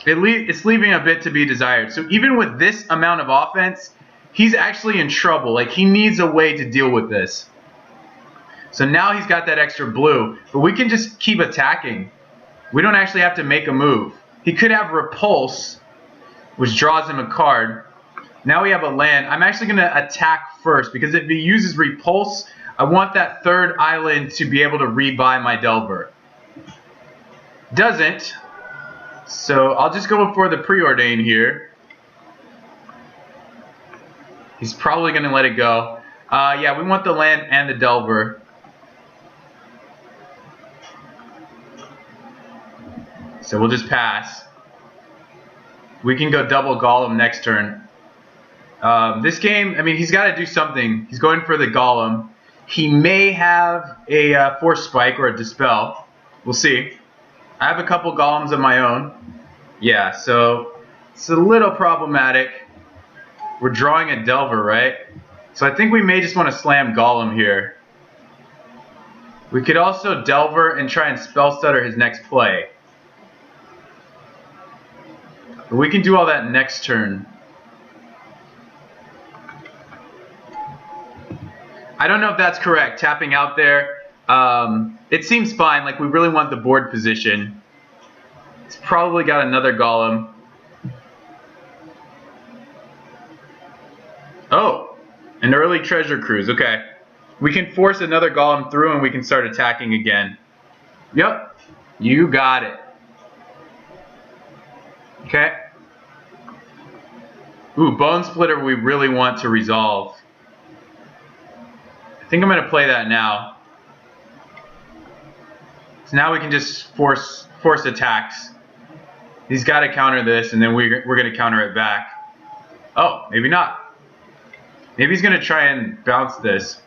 It's leaving a bit to be desired. So even with this amount of offense, he's actually in trouble. Like, he needs a way to deal with this. So now he's got that extra blue. But we can just keep attacking. We don't actually have to make a move. He could have Repulse which draws him a card. Now we have a land. I'm actually going to attack first because if he uses Repulse, I want that third island to be able to rebuy my Delver. Doesn't. So I'll just go for the Preordain here. He's probably going to let it go. Yeah, we want the land and the Delver. So we'll just pass. We can go double Golem next turn. This game, I mean, he's got to do something. He's going for the Golem. He may have a Force Spike or a Dispel. We'll see. I have a couple Golems of my own. Yeah, so it's a little problematic. We're drawing a Delver, right? So I think we may just want to slam Golem here. We could also Delver and try and Spell Stutter his next play. But we can do all that next turn. I don't know if that's correct, tapping out there. It seems fine, like we really want the board position. He's probably got another Golem. Oh, an early Treasure Cruise, okay. We can force another Golem through and we can start attacking again. Yep, you got it. Okay. Ooh, Bone Splitter we really want to resolve. I think I'm going to play that now. So now we can just force attacks. He's got to counter this, and then we're going to counter it back. Oh, maybe not. Maybe he's going to try and bounce this.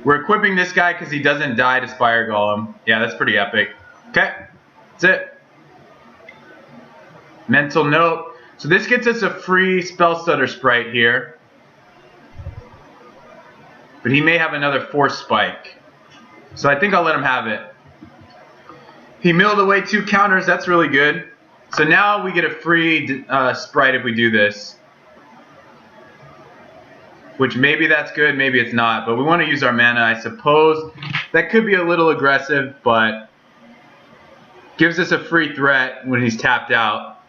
We're equipping this guy because he doesn't die to Spire Golem. Yeah, that's pretty epic. Okay, that's it. Mental note. So this gets us a free Spell Stutter Sprite here. But he may have another Force Spike. So I think I'll let him have it. He milled away 2 counters. That's really good. So now we get a free Sprite if we do this. Which maybe that's good, maybe it's not. But we want to use our mana, I suppose. That could be a little aggressive, but gives us a free threat when he's tapped out.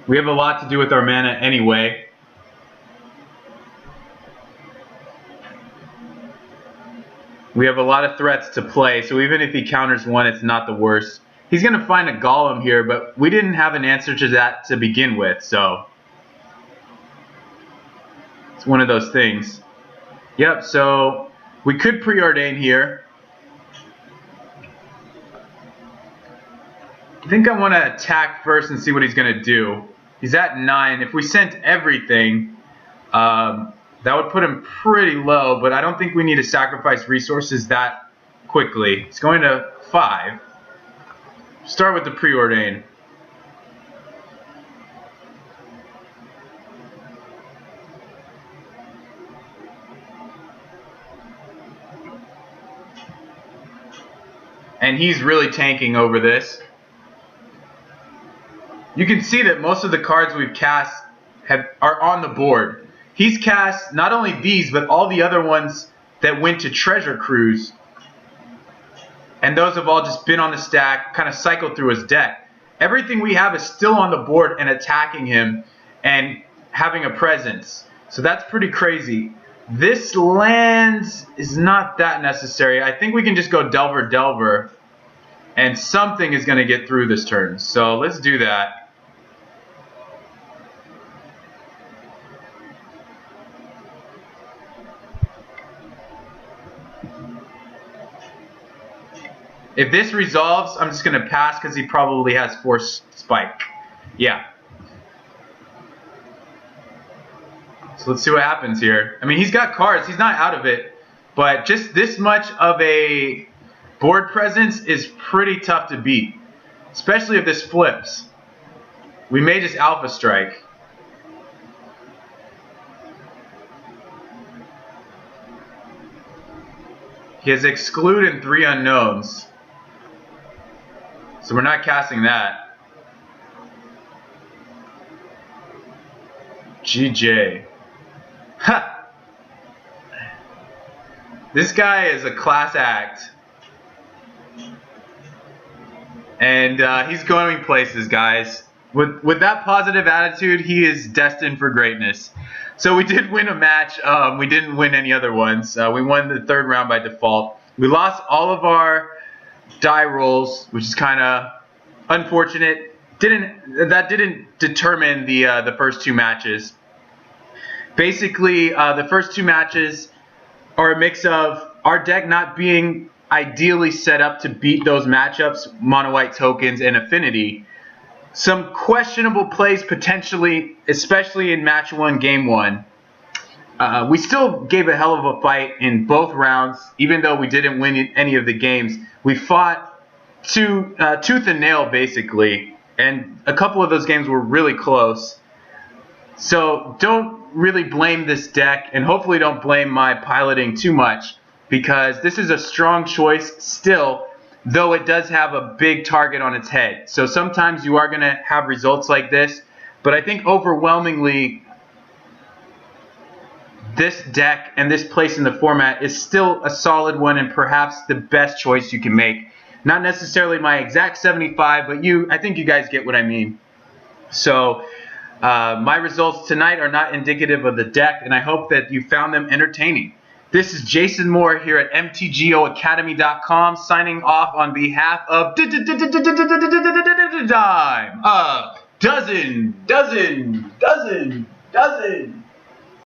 We have a lot to do with our mana anyway. We have a lot of threats to play, so even if he counters one, it's not the worst. He's going to find a Golem here, but we didn't have an answer to that to begin with, so it's one of those things. Yep, so we could preordain here. I think I want to attack first and see what he's going to do. He's at 9. If we sent everything, that would put him pretty low, but I don't think we need to sacrifice resources that quickly. He's going to 5. Start with the preordain. And he's really tanking over this. You can see that most of the cards we've cast are on the board. He's cast not only these, but all the other ones that went to Treasure Cruise. And those have all just been on the stack, kind of cycled through his deck. Everything we have is still on the board and attacking him and having a presence. So that's pretty crazy. This lands is not that necessary. I think we can just go Delver, and something is going to get through this turn. So let's do that. If this resolves, I'm just going to pass because he probably has Force Spike. Yeah. So let's see what happens here. I mean, he's got cards. He's not out of it. But just this much of a board presence is pretty tough to beat. Especially if this flips. We may just Alpha Strike. He has Exclude and 3 Unknowns. So we're not casting that. GJ. Ha! This guy is a class act. and he's going places, guys. With that positive attitude, he is destined for greatness. So we did win a match. We didn't win any other ones. We won the third round by default. We lost all of our die rolls, which is kind of unfortunate. That didn't determine the first two matches. Basically, the first two matches are a mix of our deck not being ideally set up to beat those matchups, mono white tokens and Affinity. Some questionable plays potentially, especially in match 1, game 1. We still gave a hell of a fight in both rounds, even though we didn't win any of the games. We fought tooth and nail, basically, and a couple of those games were really close. So don't really blame this deck, and hopefully don't blame my piloting too much, because this is a strong choice still, though it does have a big target on its head. So sometimes you are going to have results like this, but I think overwhelmingly this deck and this place in the format is still a solid one and perhaps the best choice you can make. Not necessarily my exact 75, but I think you guys get what I mean. So my results tonight are not indicative of the deck, and I hope that you found them entertaining. This is Jason Moore here at MTGOacademy.com signing off on behalf of Dime. Dozen.